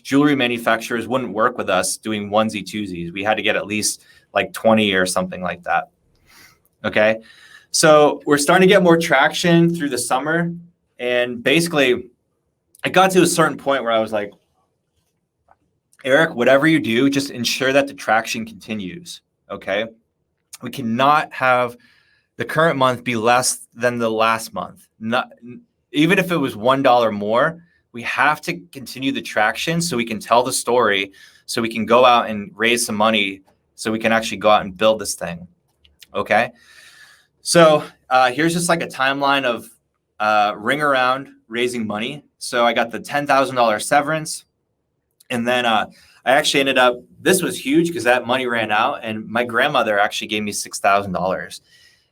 jewelry manufacturers wouldn't work with us doing onesie twosies. We had to get at least like 20 or something like that. Okay. So we're starting to get more traction through the summer. And basically, I got to a certain point where I was like, Eric, whatever you do, just ensure that the traction continues, okay? We cannot have the current month be less than the last month. Even if it was $1 more, we have to continue the traction so we can tell the story, so we can go out and raise some money, so we can actually go out and build this thing, okay? So here's just like a timeline of Ring Around raising money. So I got the $10,000 severance. And then I actually ended up, this was huge because that money ran out, and my grandmother actually gave me $6,000.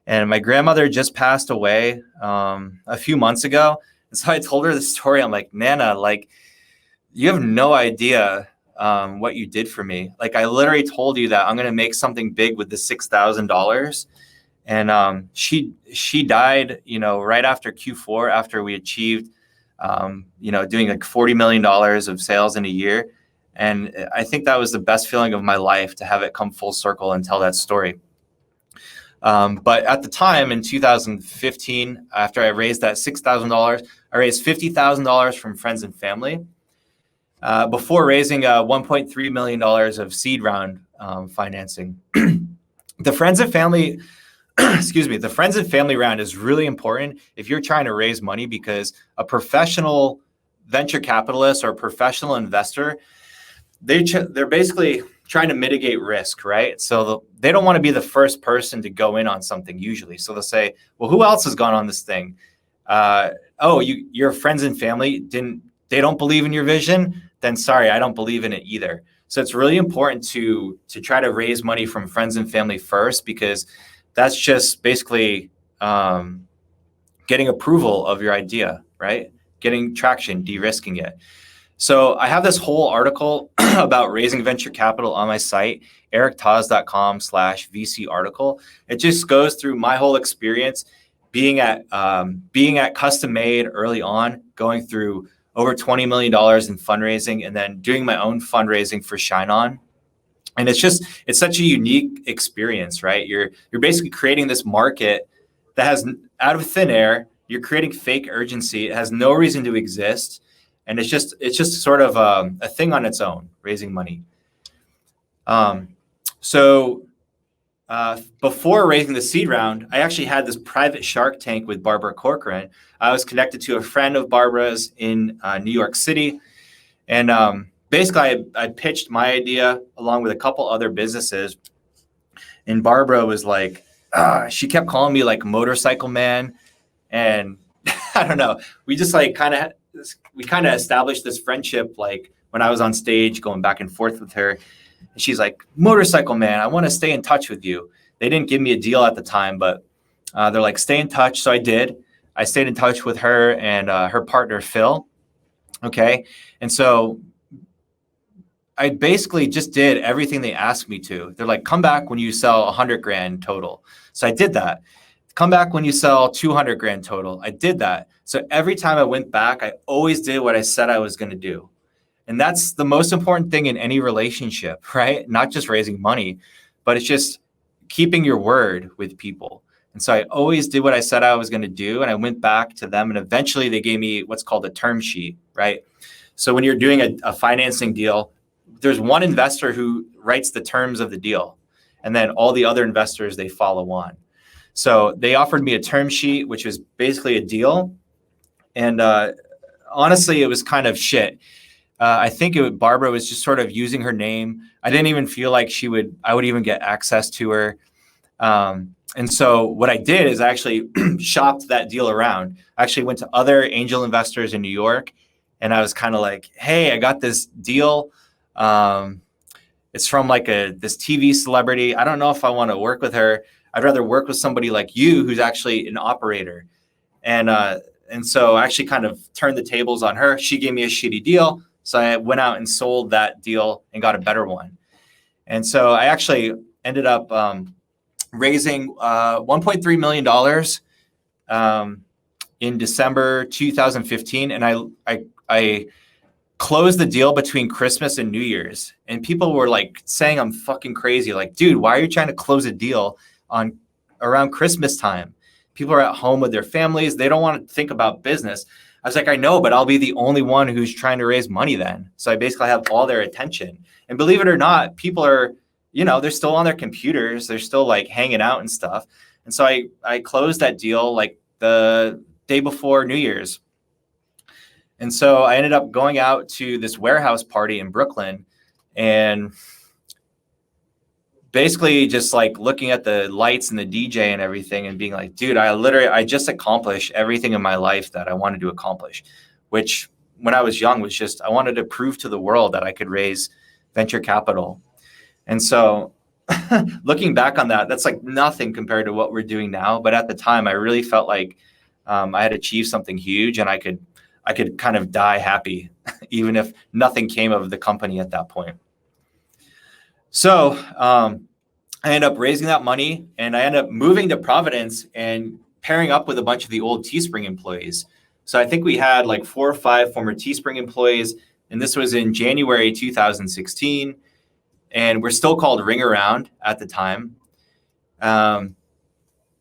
And my grandmother just passed away a few months ago. And so I told her the story. I'm like, Nana, like, you have no idea what you did for me. Like, I literally told you that I'm going to make something big with the $6,000. And she died, right after Q4, after we achieved, doing like $40 million of sales in a year. And I think that was the best feeling of my life, to have it come full circle and tell that story. But at the time in 2015, after I raised that $6,000, I raised $50,000 from friends and family before raising $1.3 million of seed round financing. The friends and family the friends and family round is really important if you're trying to raise money, because a professional venture capitalist or a professional investor, they're basically trying to mitigate risk, right? So they don't want to be the first person to go in on something usually. So they'll say, well, who else has gone on this thing? Your friends and family they don't believe in your vision? Then sorry, I don't believe in it either. So it's really important to try to raise money from friends and family first, because that's just basically getting approval of your idea, right? Getting traction, de-risking it. So I have this whole article about raising venture capital on my site, erictoz.com/VC article. It just goes through my whole experience being at Custom Made early on, going through over $20 million in fundraising, and then doing my own fundraising for ShineOn. And it's such a unique experience, right? You're basically creating this market that has, out of thin air, you're creating fake urgency. It has no reason to exist. And it's just sort of a thing on its own, raising money. So before raising the seed round, I actually had this private Shark Tank with Barbara Corcoran. I was connected to a friend of Barbara's in New York City. And basically, I pitched my idea along with a couple other businesses. And Barbara was like, she kept calling me like motorcycle man. And I don't know, we just like kind of established this friendship, like when I was on stage going back and forth with her. And she's like, motorcycle man, I want to stay in touch with you. They didn't give me a deal at the time, but they're like, stay in touch. So I did. I stayed in touch with her and her partner, Phil. Okay. And so I basically just did everything they asked me to. They're like, come back when you sell 100 grand total. So I did that. Come back when you sell 200 grand total. I did that. So every time I went back, I always did what I said I was going to do. And that's the most important thing in any relationship, right? Not just raising money, but it's just keeping your word with people. And so I always did what I said I was going to do. And I went back to them and eventually they gave me what's called a term sheet, right? So when you're doing a financing deal, there's one investor who writes the terms of the deal. And then all the other investors, they follow on. So they offered me a term sheet, which was basically a deal. And honestly, it was kind of shit. I think Barbara was just sort of using her name. I didn't even feel like I would even get access to her. And so what I did is I actually shopped that deal around. I actually went to other angel investors in New York and I was kind of like, hey, I got this deal. It's from like this TV celebrity. I don't know if I want to work with her. I'd rather work with somebody like you who's actually an operator. And so I actually kind of turned the tables on her. She gave me a shitty deal. So I went out and sold that deal and got a better one. And so I actually ended up raising $1.3 million in December 2015. And I closed the deal between Christmas and New Year's. And people were like saying I'm fucking crazy. Like, dude, why are you trying to close a deal around Christmas time? People are at home with their families. They don't want to think about business. I was like, I know, but I'll be the only one who's trying to raise money then. So I basically have all their attention. And believe it or not, people are, they're still on their computers. They're still like hanging out and stuff. And so I closed that deal like the day before New Year's. And so I ended up going out to this warehouse party in Brooklyn and basically just like looking at the lights and the DJ and everything and being like, dude, I just accomplished everything in my life that I wanted to accomplish, which when I was young was just, I wanted to prove to the world that I could raise venture capital. And so looking back on that, that's like nothing compared to what we're doing now. But at the time, I really felt like I had achieved something huge and I could kind of die happy, even if nothing came of the company at that point. So I ended up raising that money and I ended up moving to Providence and pairing up with a bunch of the old Teespring employees. So I think we had like 4 or 5 former Teespring employees, and this was in January 2016. And we're still called Ring Around at the time. And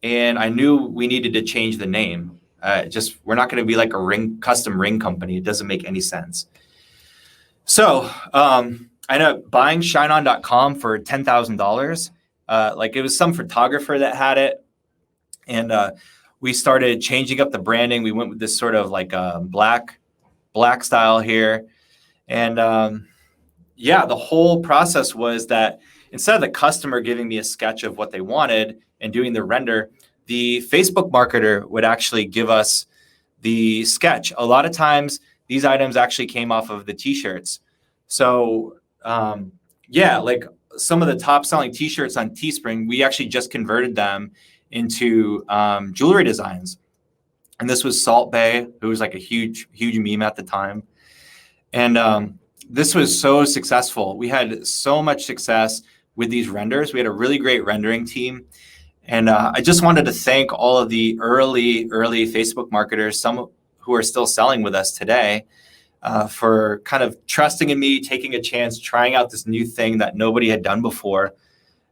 I knew we needed to change the name. We're not going to be like a custom ring company. It doesn't make any sense. So I ended up buying ShineOn.com for $10,000. Like it was some photographer that had it. And we started changing up the branding. We went with this sort of like black style here. And the whole process was that instead of the customer giving me a sketch of what they wanted and doing the render, the Facebook marketer would actually give us the sketch. A lot of times these items actually came off of the t-shirts. So like some of the top selling t-shirts on Teespring, we actually just converted them into jewelry designs. And this was Salt Bae, who was like a huge meme at the time. And this was so successful. We had so much success with these renders. We had a really great rendering team. And I just wanted to thank all of the early Facebook marketers, some who are still selling with us today. for kind of trusting in me, taking a chance, trying out this new thing that nobody had done before.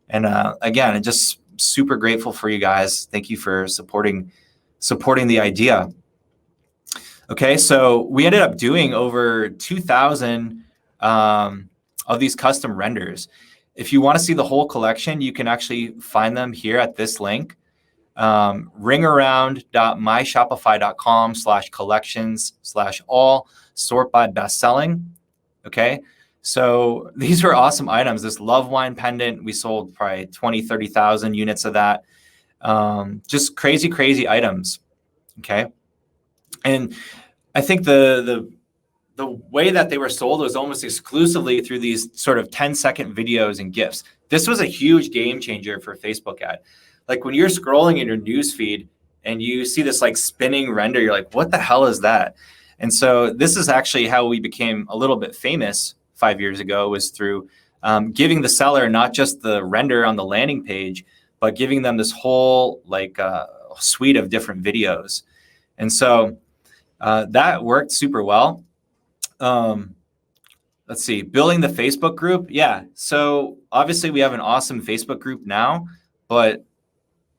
And again, I'm just super grateful for you guys. Thank you for supporting the idea. Okay, so we ended up doing over 2,000 of these custom renders. If you want to see the whole collection, you can actually find them here at this link, ringaround.myshopify.com/collections/all, sort by bestselling. Okay, so these were awesome items. This love wine pendant, we sold probably 20, 30,000 units of that. Just crazy items. Okay, and I think the way that they were sold was almost exclusively through these sort of 10-second videos and GIFs. This was a huge game changer for Facebook ad. Like when you're scrolling in your news feed and you see this like spinning render, you're like, what the hell is that? And so this is actually how we became a little bit famous 5 years ago, was through giving the seller not just the render on the landing page, but giving them this whole like suite of different videos. And so that worked super well. Let's see, building the Facebook group. Yeah. So obviously we have an awesome Facebook group now, but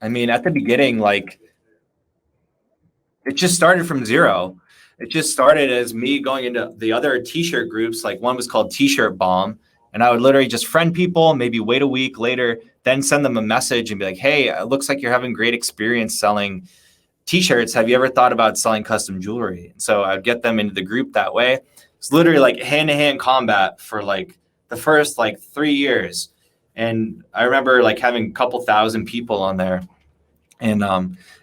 I mean, at the beginning, like it just started from zero. It just started as me going into the other t-shirt groups. Like one was called T-shirt Bomb. And I would literally just friend people, maybe wait a week later, then send them a message and be like, hey, it looks like you're having great experience selling t-shirts. Have you ever thought about selling custom jewelry? And so I'd get them into the group that way. It's literally like hand-to-hand combat for like the first like 3 years. And I remember like having a couple thousand people on there. And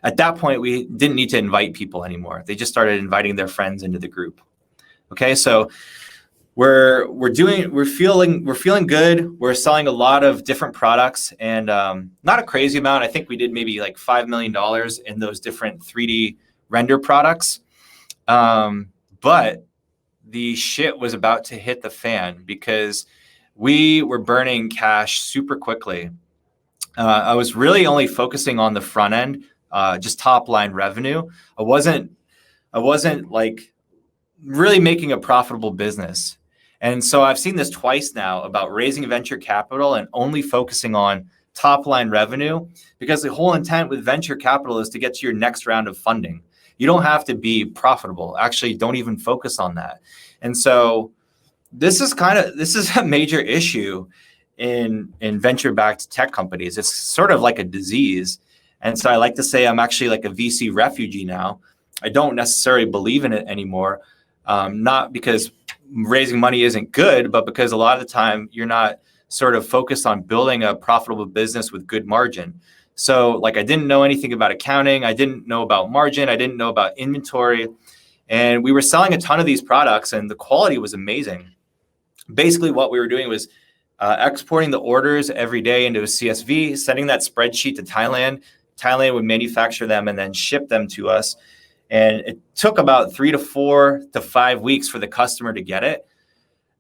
at that point, we didn't need to invite people anymore. They just started inviting their friends into the group. Okay, so we're feeling good. We're selling a lot of different products, and not a crazy amount. I think we did maybe like $5 million in those different 3D render products. But the shit was about to hit the fan because we were burning cash super quickly. I was really only focusing on the front end, just top line revenue. I wasn't like really making a profitable business. And so I've seen this twice now about raising venture capital and only focusing on top line revenue, because the whole intent with venture capital is to get to your next round of funding. You don't have to be profitable. Actually, don't even focus on that. And so this is a major issue in venture-backed tech companies. It's sort of like a disease. And so I like to say I'm actually like a VC refugee now. I don't necessarily believe in it anymore. Not because raising money isn't good, but because a lot of the time you're not sort of focused on building a profitable business with good margin. So like I didn't know anything about accounting. I didn't know about margin. I didn't know about inventory. And we were selling a ton of these products and the quality was amazing. Basically what we were doing was exporting the orders every day into a CSV, sending that spreadsheet to Thailand. Thailand would manufacture them and then ship them to us. And it took about 3 to 4 to 5 weeks for the customer to get it.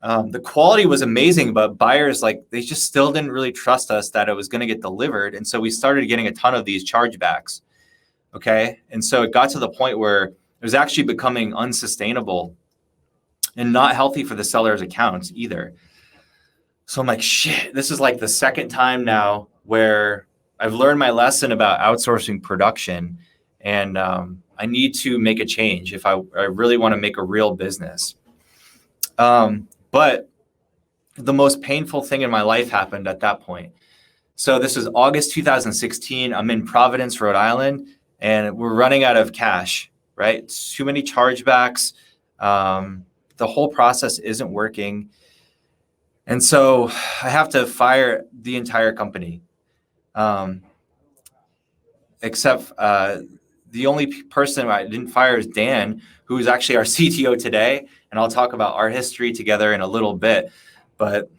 The quality was amazing, but buyers, like, they just still didn't really trust us that it was going to get delivered. And so we started getting a ton of these chargebacks. Okay. And so it got to the point where it was actually becoming unsustainable and not healthy for the seller's accounts either. So I'm like, shit, this is like the second time now where I've learned my lesson about outsourcing production, and I need to make a change if I really want to make a real business. But the most painful thing in my life happened at that point. So this is August 2016. I'm in Providence, Rhode Island, and we're running out of cash, right? Too many chargebacks. The whole process isn't working. And so I have to fire the entire company. Except the only person I didn't fire is Dan, who's actually our CTO today. And I'll talk about our history together in a little bit. But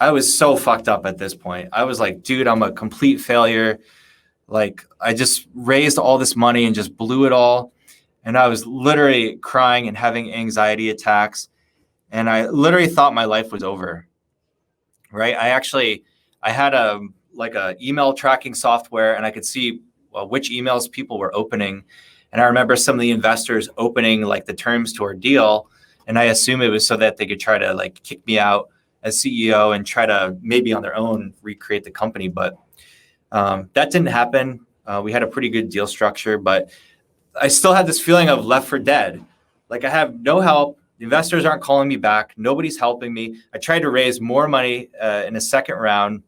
I was so fucked up at this point. I was like, dude, I'm a complete failure. Like, I just raised all this money and just blew it all. And I was literally crying and having anxiety attacks. And I literally thought my life was over, right? I had a email tracking software, and I could see which emails people were opening. And I remember some of the investors opening like the terms to our deal, And I assume it was so that they could try to like kick me out as CEO and try to maybe on their own recreate the company. But that didn't happen. We had a pretty good deal structure, but I still had this feeling of left for dead. Like I have no help. The investors aren't calling me back. Nobody's helping me. I tried to raise more money in a second round.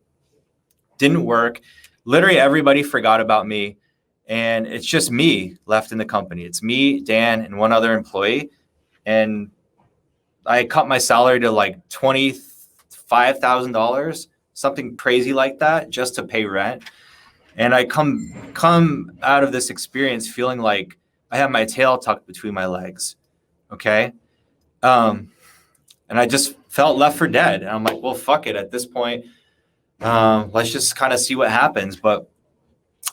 Didn't work. Literally everybody forgot about me. And it's just me left in the company. It's me, Dan, and one other employee. And I cut my salary to like $25,000, something crazy like that, just to pay rent. And I come out of this experience feeling like I have my tail tucked between my legs. Okay. And I just felt left for dead. And I'm like, well, fuck it. At this point, let's just kind of see what happens. But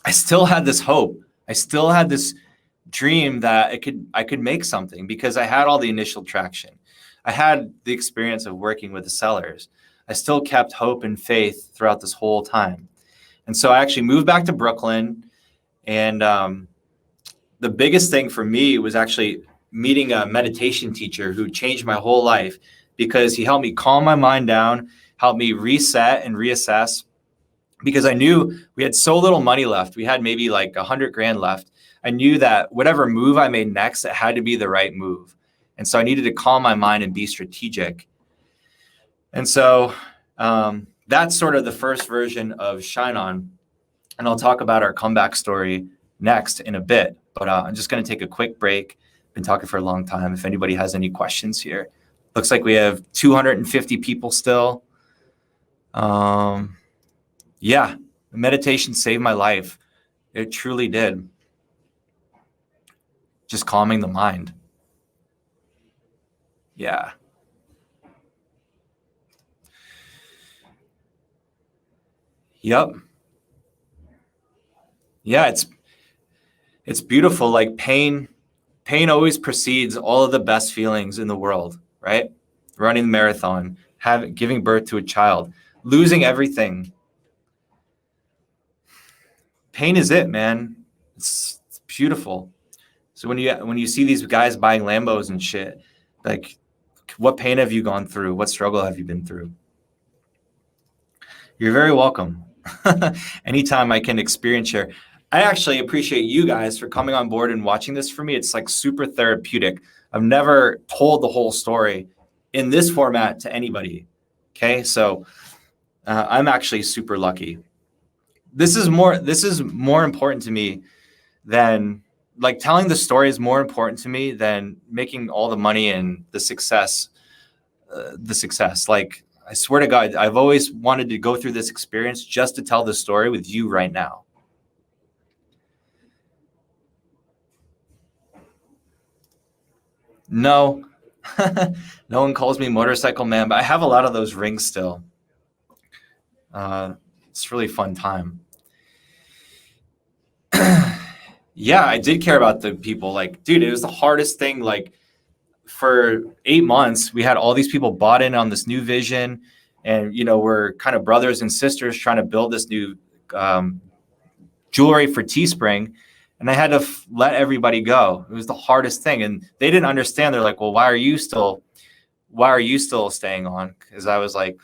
I still had this hope. I still had this dream that I could make something because I had all the initial traction. I had the experience of working with the sellers. I still kept hope and faith throughout this whole time. And so I actually moved back to Brooklyn. And the biggest thing for me was actually meeting a meditation teacher who changed my whole life because he helped me calm my mind down, helped me reset and reassess, because I knew we had so little money left. We had maybe like $100,000 left. I knew that whatever move I made next, it had to be the right move. And so I needed to calm my mind and be strategic. And so that's sort of the first version of ShineOn. And I'll talk about our comeback story next in a bit. But I'm just going to take a quick break. Been talking for a long time. If anybody has any questions here. Looks like we have 250 people still. Yeah, meditation saved my life. It truly did. Just calming the mind. Yeah. Yep. Yeah, it's beautiful. Like pain always precedes all of the best feelings in the world, right? Running the marathon, giving birth to a child, losing everything. Pain is it, man. It's beautiful. So when you see these guys buying Lambos and shit, like, what pain have you gone through? What struggle have you been through? You're very welcome. Anytime I can experience share. I actually appreciate you guys for coming on board and watching this for me. It's like super therapeutic. I've never told the whole story in this format to anybody. Okay, so I'm actually super lucky. This is more important to me than, like, telling the story is more important to me than making all the money and the success. Like, I swear to God, I've always wanted to go through this experience just to tell the story with you right now. No, no one calls me Motorcycle Man, but I have a lot of those rings still. It's a really fun time. Yeah, I did care about the people. Like, dude, it was the hardest thing. Like, for 8 months, we had all these people bought in on this new vision. And, we're kind of brothers and sisters trying to build this new jewelry for Teespring. And I had to let everybody go. It was the hardest thing. And they didn't understand. They're like, well, why are you still staying on? Because I was like,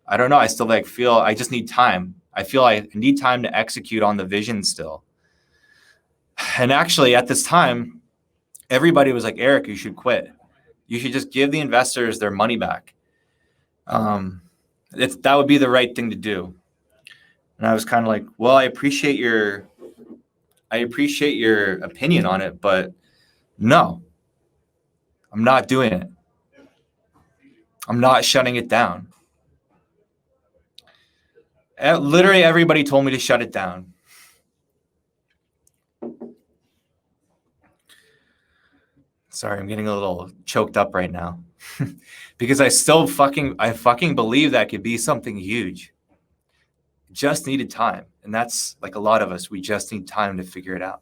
I don't know. I still feel I just need time. I feel I need time to execute on the vision still. And actually at this time, everybody was like, Eric, you should quit. You should just give the investors their money back. That would be the right thing to do. And I was kind of like, well, I appreciate your opinion on it, but no, I'm not doing it. I'm not shutting it down. Literally everybody told me to shut it down. Sorry, I'm getting a little choked up right now because I fucking believe that could be something huge. Just needed time. And that's like a lot of us, we just need time to figure it out.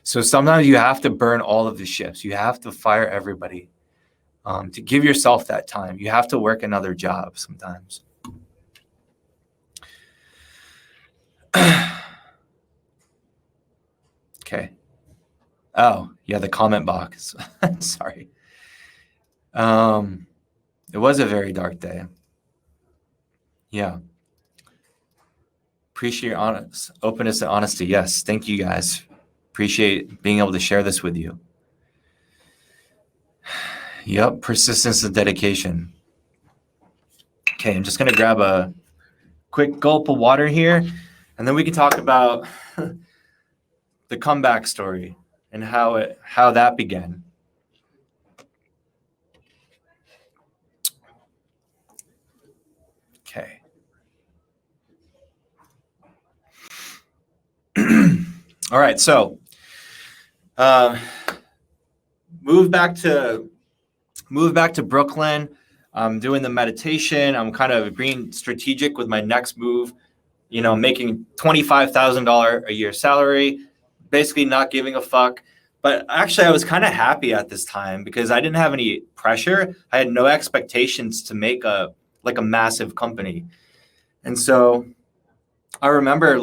So sometimes you have to burn all of the ships. You have to fire everybody to give yourself that time. You have to work another job sometimes. Okay. Oh, yeah, the comment box. Sorry. It was a very dark day. Yeah. Appreciate your openness and honesty. Yes. Thank you guys. Appreciate being able to share this with you. Yep. Persistence and dedication. Okay. I'm just going to grab a quick gulp of water here, and then we can talk about the comeback story and how that began. Okay. All right. So, move back to Brooklyn. I'm doing the meditation. I'm kind of being strategic with my next move. Making $25,000 a year salary, basically not giving a fuck. But actually, I was kind of happy at this time because I didn't have any pressure. I had no expectations to make a massive company. And so I remember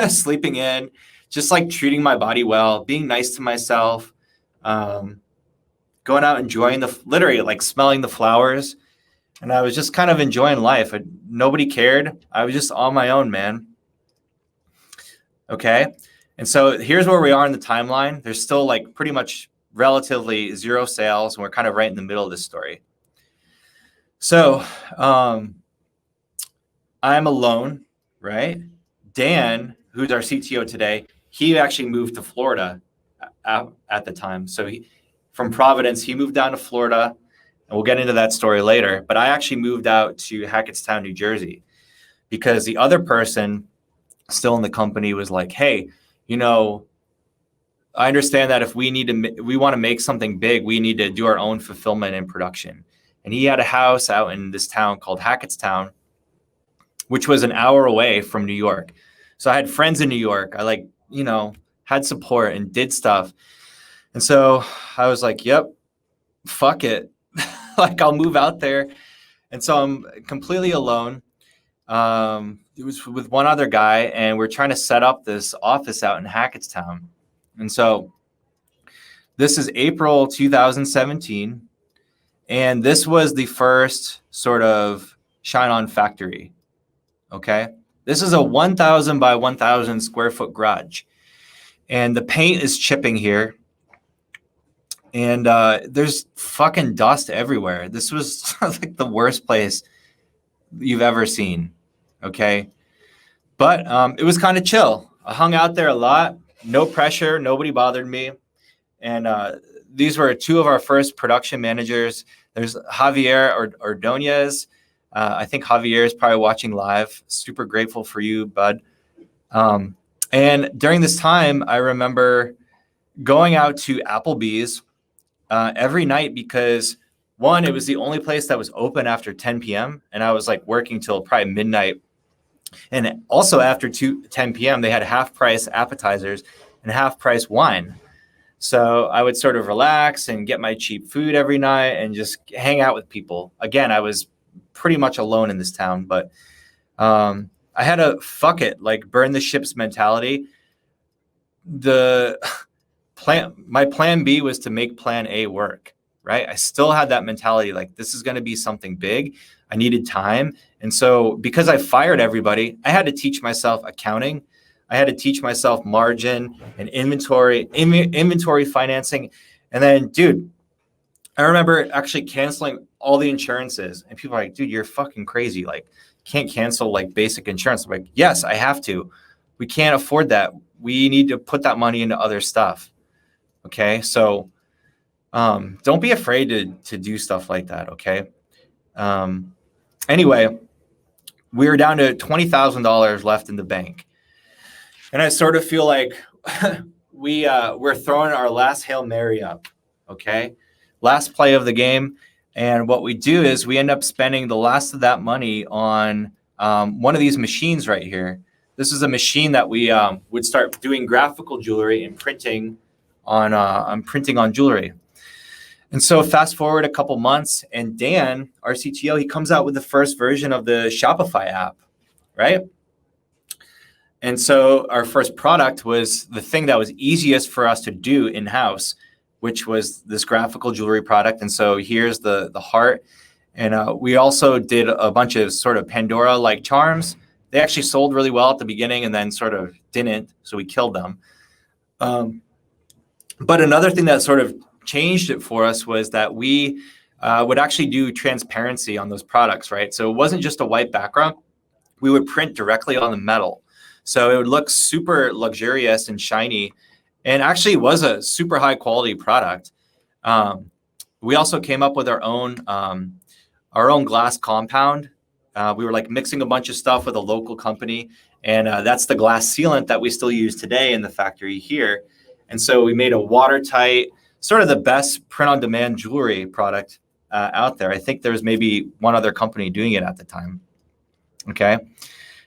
sleeping in, just treating my body well, being nice to myself, going out, enjoying literally smelling the flowers. And I was just kind of enjoying life. Nobody cared. I was just on my own, man. Okay. And so here's where we are in the timeline. There's still pretty much relatively zero sales. And we're kind of right in the middle of this story. So I'm alone, right? Dan, who's our CTO today, he actually moved to Florida at the time. So from Providence, he moved down to Florida. And we'll get into that story later. But I actually moved out to Hackettstown, New Jersey, because the other person still in the company was like, hey, I understand that if we want to make something big, we need to do our own fulfillment and production. And he had a house out in this town called Hackettstown, which was an hour away from New York. So I had friends in New York. I had support and did stuff. And so I was like, yep, fuck it. I'll move out there. And so I'm completely alone. It was with one other guy, and we're trying to set up this office out in Hackettstown. And so this is April 2017. And this was the first sort of ShineOn factory. Okay. This is a 1,000 by 1,000 square foot garage. And the paint is chipping here. And there's fucking dust everywhere. This was the worst place you've ever seen. Okay. But it was kind of chill. I hung out there a lot. No pressure. Nobody bothered me. And these were two of our first production managers. There's Javier Ordonez. I think Javier is probably watching live. Super grateful for you, bud. And during this time, I remember going out to Applebee's every night because, one, it was the only place that was open after 10 p.m. And I was working till probably midnight. And also after 10 p.m., they had half price appetizers and half price wine. So I would sort of relax and get my cheap food every night and just hang out with people. Again, I was pretty much alone in this town, but I had a fuck it, burn the ships mentality. My plan B was to make plan A work, right? I still had that mentality, this is going to be something big. I needed time. And so because I fired everybody, I had to teach myself accounting. I had to teach myself margin and inventory financing. And then, dude, I remember actually canceling all the insurances. And people are like, dude, you're fucking crazy. Can't cancel basic insurance. I'm like, yes, I have to. We can't afford that. We need to put that money into other stuff. Okay. So don't be afraid to do stuff like that. Okay. Anyway, we were down to $20,000 left in the bank. And I sort of feel like we're throwing our last Hail Mary up. Okay. Last play of the game. And what we do is we end up spending the last of that money on one of these machines right here. This is a machine that we would start doing graphical jewelry and printing on jewelry. And so fast forward a couple months, and Dan, our CTO, he comes out with the first version of the Shopify app, right? And so our first product was the thing that was easiest for us to do in-house, which was this graphical jewelry product. And so here's the heart. And we also did a bunch of sort of Pandora-like charms. They actually sold really well at the beginning and then sort of didn't, so we killed them. But another thing that sort of changed it for us was that we would actually do transparency on those products, right? So it wasn't just a white background. We would print directly on the metal. So it would look super luxurious and shiny, and actually was a super high quality product. We also came up with our own glass compound. We were like mixing a bunch of stuff with a local company, and that's the glass sealant that we still use today in the factory here. And so we made a watertight, sort of the best print-on-demand jewelry product out there. I think there's maybe one other company doing it at the time. Okay.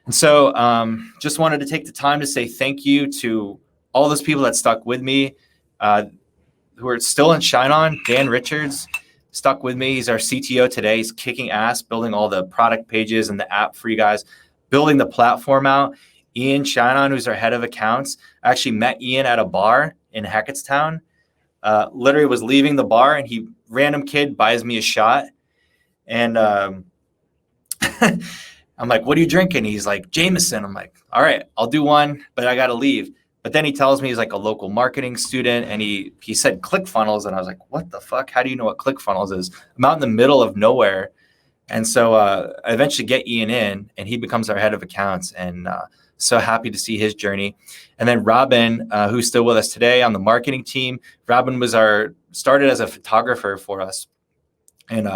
And so just wanted to take the time to say thank you to all those people that stuck with me, who are still in ShineOn. Dan Richards stuck with me. He's our CTO today. He's kicking ass, building all the product pages and the app for you guys, building the platform out. Ian ShineOn, who's our head of accounts. I actually met Ian at a bar in Hackettstown. Literally was leaving the bar, and random kid buys me a shot. And I'm like, what are you drinking? He's like, Jameson. I'm like, all right, I'll do one, but I got to leave. But then he tells me he's like a local marketing student, and he said ClickFunnels, and I was like, what the fuck? How do you know what ClickFunnels is? I'm out in the middle of nowhere. And so I eventually get Ian in, and he becomes our head of accounts, and so happy to see his journey. And then Robin, who's still with us today on the marketing team. Robin started as a photographer for us, and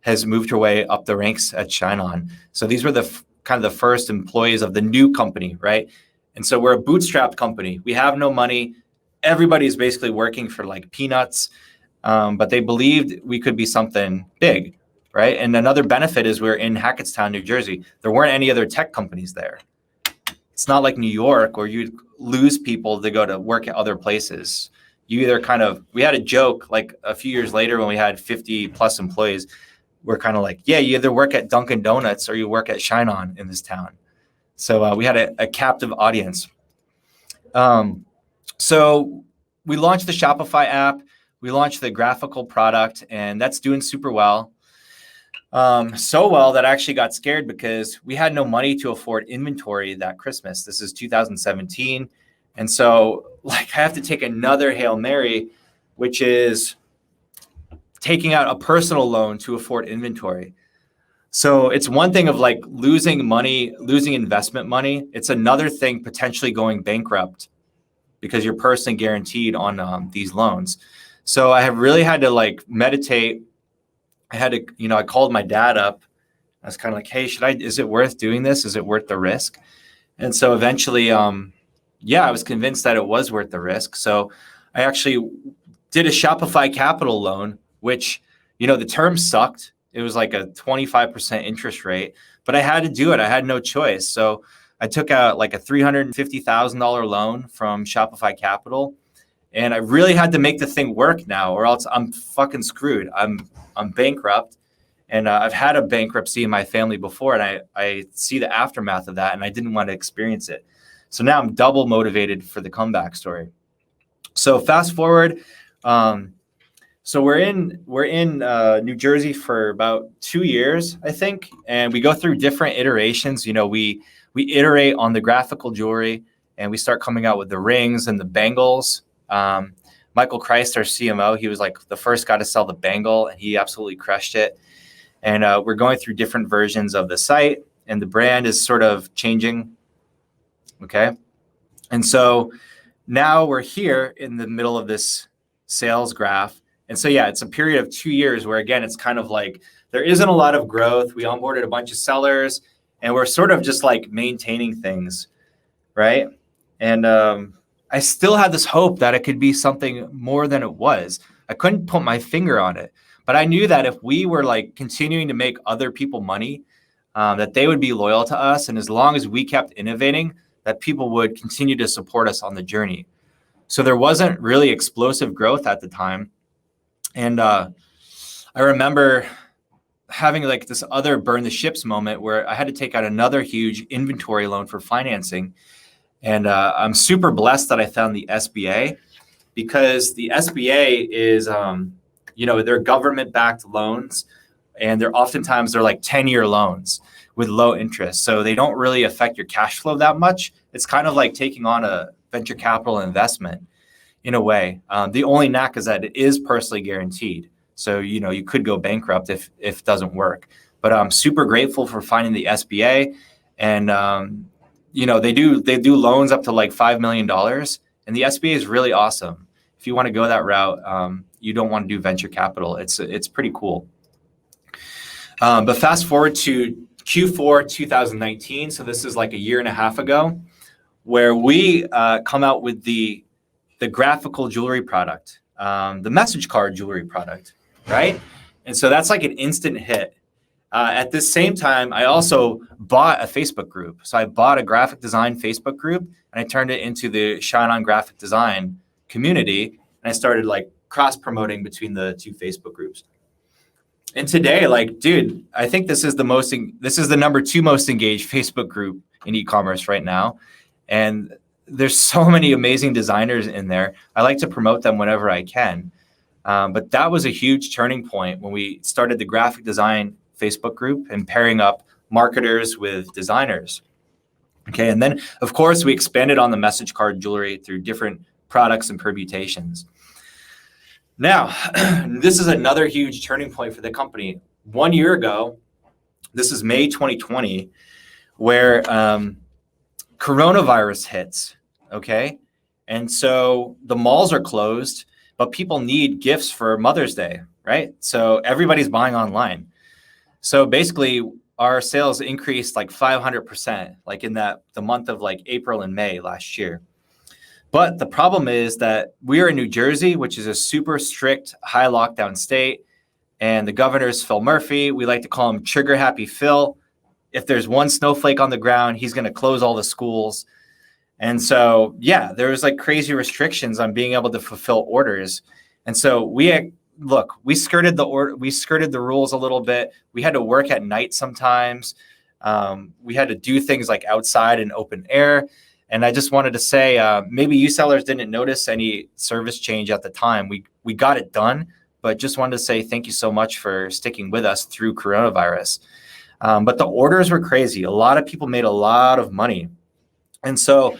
has moved her way up the ranks at ShineOn. So these were kind of the first employees of the new company, right? And so we're a bootstrapped company. We have no money. Everybody's basically working for like peanuts, but they believed we could be something big, right? And another benefit is we're in Hackettstown, New Jersey. There weren't any other tech companies there. It's not like New York where you'd lose people to go to work at other places. We had a joke like a few years later when we had 50 plus employees. We're kind of like, yeah, you either work at Dunkin' Donuts or you work at ShineOn in this town. So we had a captive audience. So we launched the Shopify app. We launched the graphical product, and that's doing super well. So well that I actually got scared because we had no money to afford inventory that Christmas. This is 2017. And so like I have to take another Hail Mary, which is taking out a personal loan to afford inventory. So it's one thing of like losing money, losing investment money. It's another thing potentially going bankrupt because you're personally guaranteed on these loans. So I have really had to like meditate. I had to, I called my dad up. I was kind of like, hey, is it worth doing this? Is it worth the risk? And so eventually, I was convinced that it was worth the risk. So I actually did a Shopify capital loan, which, the terms sucked. It was like a 25% interest rate, but I had to do it. I had no choice. So I took out like a $350,000 loan from Shopify Capital, and I really had to make the thing work now, or else I'm fucking screwed. I'm bankrupt, and I've had a bankruptcy in my family before, and I see the aftermath of that, and I didn't want to experience it. So now I'm double motivated for the comeback story. So fast forward. So we're in New Jersey for about 2 years, I think, and we go through different iterations. We iterate on the graphical jewelry, and we start coming out with the rings and the bangles. Michael Christ, our CMO, he was like the first guy to sell the bangle, and he absolutely crushed it. And we're going through different versions of the site, and the brand is sort of changing. Okay, and so now we're here in the middle of this sales graph. And so, it's a period of 2 years where, again, it's kind of like there isn't a lot of growth. We onboarded a bunch of sellers, and we're sort of just like maintaining things, right? And I still had this hope that it could be something more than it was. I couldn't put my finger on it, but I knew that if we were like continuing to make other people money, that they would be loyal to us. And as long as we kept innovating, that people would continue to support us on the journey. So there wasn't really explosive growth at the time. And I remember having like this other burn the ships moment where I had to take out another huge inventory loan for financing. And I'm super blessed that I found the SBA, because the SBA is, they're government-backed loans, and they're like 10-year loans with low interest. So they don't really affect your cash flow that much. It's kind of like taking on a venture capital investment in a way. The only knack is that it is personally guaranteed. So, you could go bankrupt if it doesn't work. But I'm super grateful for finding the SBA. And, they do loans up to like $5 million. And the SBA is really awesome. If you want to go that route, you don't want to do venture capital. It's pretty cool. But fast forward to Q4 2019. So this is like a year and a half ago, where we come out with the graphical jewelry product, the message card jewelry product, right? And so that's like an instant hit. At this same time, I also bought a Facebook group. So I bought a graphic design Facebook group, and I turned it into the ShineOn graphic design community. And I started like cross promoting between the two Facebook groups. And today, dude, I think this is the number 2 most engaged Facebook group in e-commerce right now. And there's so many amazing designers in there. I like to promote them whenever I can. But that was a huge turning point when we started the graphic design Facebook group and pairing up marketers with designers. Okay, and then of course we expanded on the message card jewelry through different products and permutations. Now, this is another huge turning point for the company. 1 year ago, this is May 2020, where coronavirus hits, okay? And so the malls are closed, but people need gifts for Mother's Day, right? So everybody's buying online. So basically, our sales increased like 500%, like in the month of like April and May last year. But the problem is that we are in New Jersey, which is a super strict high lockdown state. And the governor is Phil Murphy. We like to call him Trigger Happy Phil. If there's one snowflake on the ground, he's going to close all the schools. And so, yeah, there was like crazy restrictions on being able to fulfill orders. And so we skirted the rules a little bit. We had to work at night sometimes. We had to do things like outside in open air. And I just wanted to say, maybe you sellers didn't notice any service change at the time. We got it done, but just wanted to say thank you so much for sticking with us through coronavirus. But the orders were crazy. A lot of people made a lot of money. And so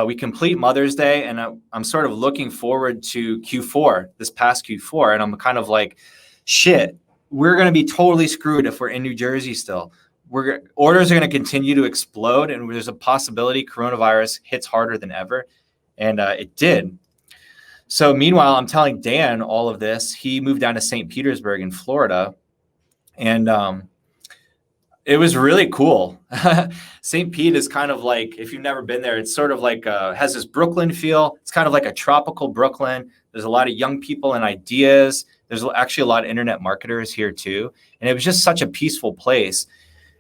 we complete Mother's Day, and I'm sort of looking forward to Q4, this past Q4. And I'm kind of like, shit, we're going to be totally screwed if we're in New Jersey still. Orders are going to continue to explode, and there's a possibility coronavirus hits harder than ever. And it did. So meanwhile, I'm telling Dan all of this. He moved down to St. Petersburg in Florida. And it was really cool. St. Pete is kind of like, if you've never been there, it's sort of like, has this Brooklyn feel. It's kind of like a tropical Brooklyn. There's a lot of young people and ideas. There's actually a lot of internet marketers here too. And it was just such a peaceful place.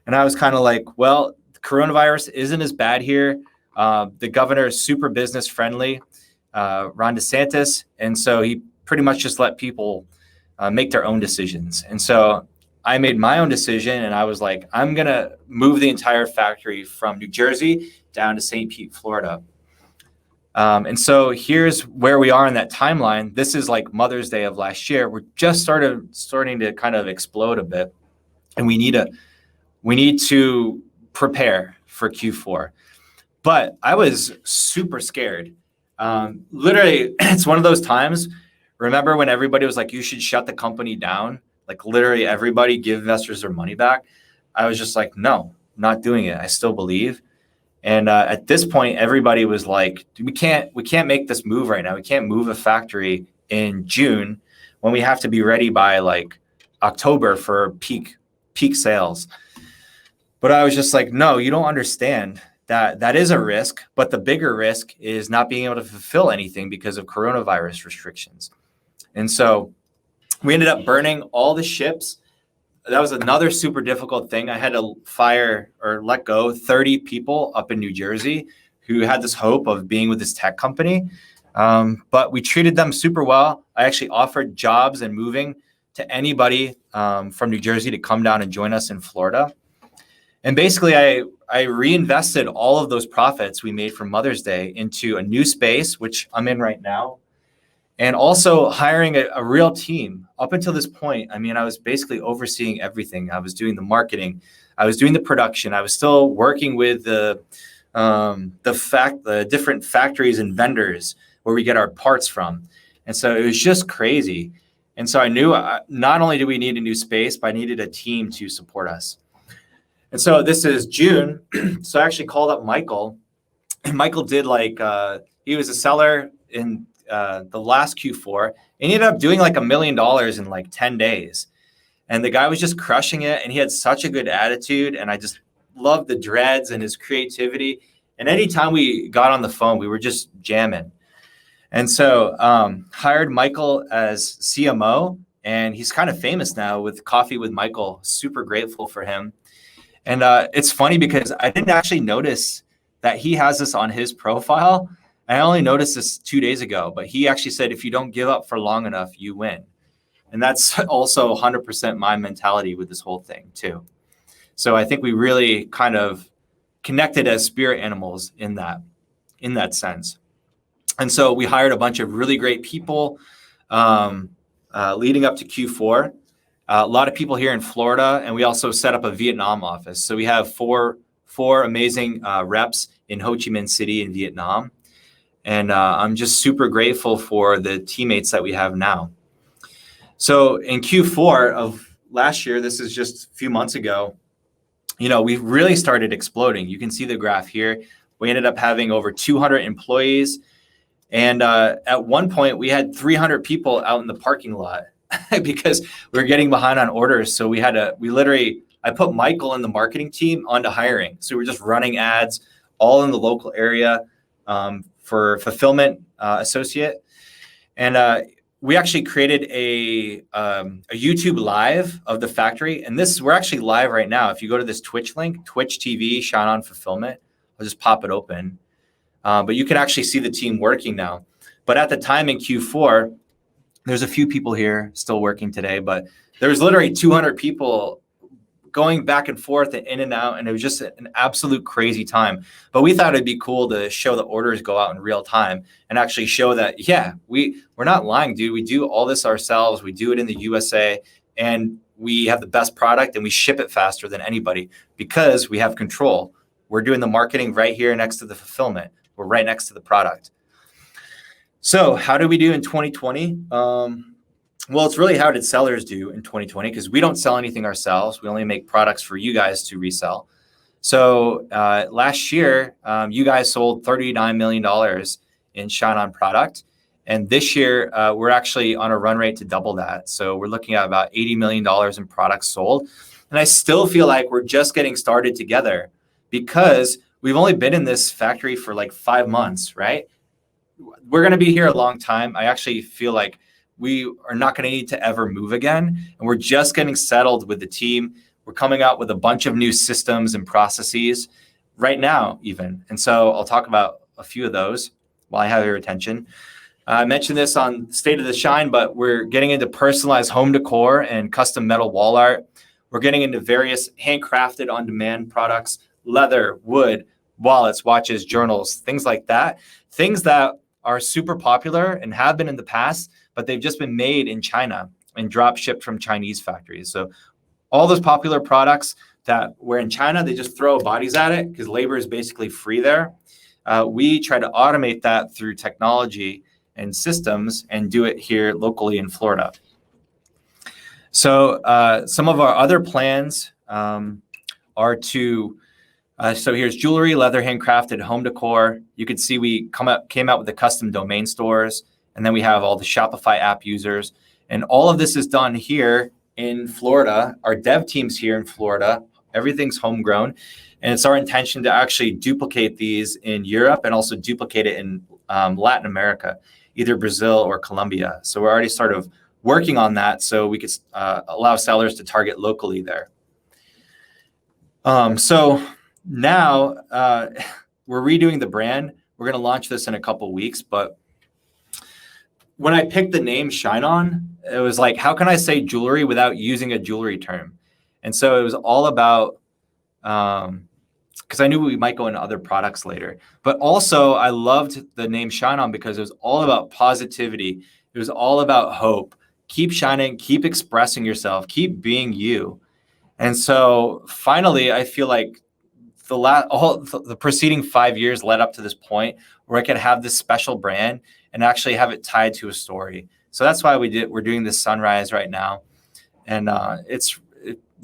And I was kind of like, well, the coronavirus isn't as bad here. The governor is super business friendly, Ron DeSantis. And so he pretty much just let people make their own decisions. And so I made my own decision, and I was like, I'm going to move the entire factory from New Jersey down to St. Pete, Florida. And so here's where we are in that timeline. This is like Mother's Day of last year. We're just starting to kind of explode a bit, and we need to prepare for Q4. But I was super scared. Literally, it's one of those times. Remember when everybody was like, you should shut the company down? Like literally everybody give investors their money back. I was just like, no, not doing it. I still believe. And at this point, everybody was like, we can't make this move right now. We can't move a factory in June when we have to be ready by like October for peak sales. But I was just like, no, you don't understand that is a risk. But the bigger risk is not being able to fulfill anything because of coronavirus restrictions. And so we ended up burning all the ships. That was another super difficult thing. I had to fire or let go 30 people up in New Jersey who had this hope of being with this tech company. But we treated them super well. I actually offered jobs and moving to anybody from New Jersey to come down and join us in Florida. And basically, I reinvested all of those profits we made from Mother's Day into a new space, which I'm in right now. and also hiring a real team. Up until this point, I mean, I was basically overseeing everything. I was doing the marketing, I was doing the production, I was still working with the different factories and vendors where we get our parts from. And so it was just crazy. And so I knew not only do we need a new space, but I needed a team to support us. And so this is June. So I actually called up Michael, and Michael did he was a seller in the last Q4, and he ended up doing like $1 million in like 10 days. And the guy was just crushing it, and he had such a good attitude, and I just loved the dreads and his creativity. And anytime we got on the phone, we were just jamming. And so hired Michael as CMO, and he's kind of famous now with Coffee with Michael. Super grateful for him. And it's funny because I didn't actually notice that he has this on his profile. I only noticed this 2 days ago, but he actually said, if you don't give up for long enough, you win. And that's also 100% my mentality with this whole thing too. So I think we really kind of connected as spirit animals in that sense. And so we hired a bunch of really great people leading up to Q4. A lot of people here in Florida, and we also set up a Vietnam office. So we have four amazing reps in Ho Chi Minh City in Vietnam. And I'm just super grateful for the teammates that we have now. So in Q4 of last year, this is just a few months ago, we really started exploding. You can see the graph here. We ended up having over 200 employees. And at one point, we had 300 people out in the parking lot because we were getting behind on orders. So I put Michael and the marketing team onto hiring. So we're just running ads all in the local area for fulfillment associate. And we actually created a YouTube live of the factory. And we're actually live right now. If you go to this Twitch link, Twitch TV, ShineOn Fulfillment, I'll just pop it open. But you can actually see the team working now. But at the time in Q4, there's a few people here still working today, but there was literally 200 people going back and forth and in and out, and it was just an absolute crazy time. But we thought it'd be cool to show the orders go out in real time and actually show that, yeah, we're not lying, dude. We do all this ourselves. We do it in the USA, and we have the best product, and we ship it faster than anybody because we have control. We're doing the marketing right here next to the fulfillment. We're right next to the product. So how did we do in 2020? Well, it's really how did sellers do in 2020, because we don't sell anything ourselves. We only make products for you guys to resell. So last year, you guys sold $39 million in ShineOn product. And this year, we're actually on a run rate to double that. So we're looking at about $80 million in products sold. And I still feel like we're just getting started together because we've only been in this factory for like 5 months, right? We're going to be here a long time. I actually feel like we are not going to need to ever move again. And we're just getting settled with the team. We're coming out with a bunch of new systems and processes right now, even. And so I'll talk about a few of those while I have your attention. I mentioned this on State of the Shine, but we're getting into personalized home decor and custom metal wall art. We're getting into various handcrafted on-demand products, leather, wood, wallets, watches, journals, things like that. Things that are super popular and have been in the past, but they've just been made in China and drop shipped from Chinese factories. So all those popular products that were in China, they just throw bodies at it because labor is basically free there. We try to automate that through technology and systems and do it here locally in Florida. So some of our other plans are to so here's jewelry, leather, handcrafted, home decor. You can see we came out with the custom domain stores, and then we have all the Shopify app users. And all of this is done here in Florida. Our dev team's here in Florida. Everything's homegrown. And it's our intention to actually duplicate these in Europe and also duplicate it in Latin America, either Brazil or Colombia. So we're already sort of working on that so we could allow sellers to target locally there. So now we're redoing the brand. We're going to launch this in a couple of weeks. But when I picked the name ShineOn, it was like, how can I say jewelry without using a jewelry term? And so it was all about, because I knew we might go into other products later. But also I loved the name ShineOn because it was all about positivity It was all about hope. Keep shining, keep expressing yourself, keep being you. And so finally, I feel like the preceding 5 years led up to this point where I could have this special brand and actually have it tied to a story. So that's why we're doing this sunrise right now. And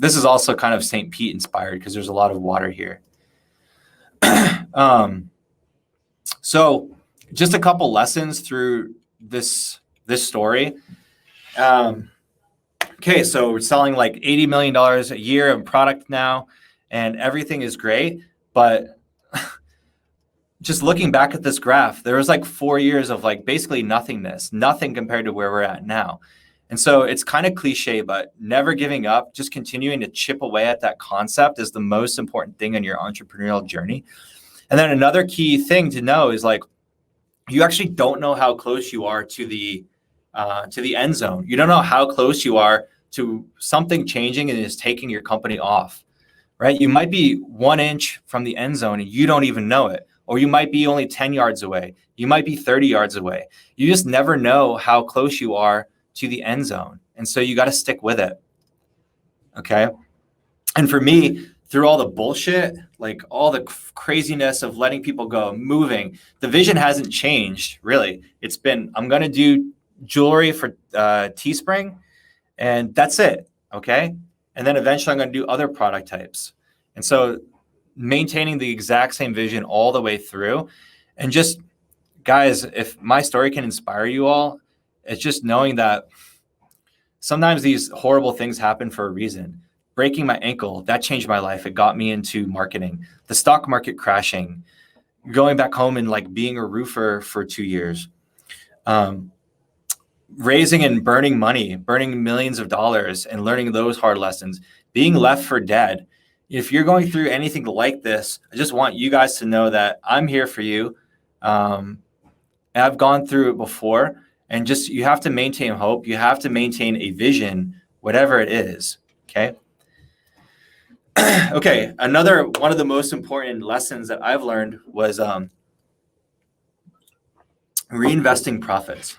this is also kind of St. Pete inspired because there's a lot of water here. So just a couple lessons through this story. Okay, so we're selling like $80 million a year of product now, and everything is great. But just looking back at this graph, there was like 4 years of like basically nothingness, nothing compared to where we're at now. And so it's kind of cliche, but never giving up, just continuing to chip away at that concept is the most important thing in your entrepreneurial journey. And then another key thing to know is like, you actually don't know how close you are to the end zone. You don't know how close you are to something changing and is taking your company off, right? You might be 1 inch from the end zone and you don't even know it. Or you might be only 10 yards away. You might be 30 yards away. You just never know how close you are to the end zone. And so you got to stick with it. Okay. And for me, through all the bullshit, like all the craziness of letting people go, moving, the vision hasn't changed really. It's been, I'm going to do jewelry for Teespring and that's it. Okay. And then eventually I'm going to do other product types. And so maintaining the exact same vision all the way through. And just, guys, if my story can inspire you all, it's just knowing that sometimes these horrible things happen for a reason. Breaking my ankle, that changed my life. It got me into marketing. The stock market crashing, going back home and like being a roofer for 2 years. Raising and burning money, burning millions of dollars and learning those hard lessons, being left for dead. If you're going through anything like this, I just want you guys to know that I'm here for you. I've gone through it before, and just, you have to maintain hope. You have to maintain a vision, whatever it is. Okay. Okay. Another one of the most important lessons that I've learned was reinvesting profits.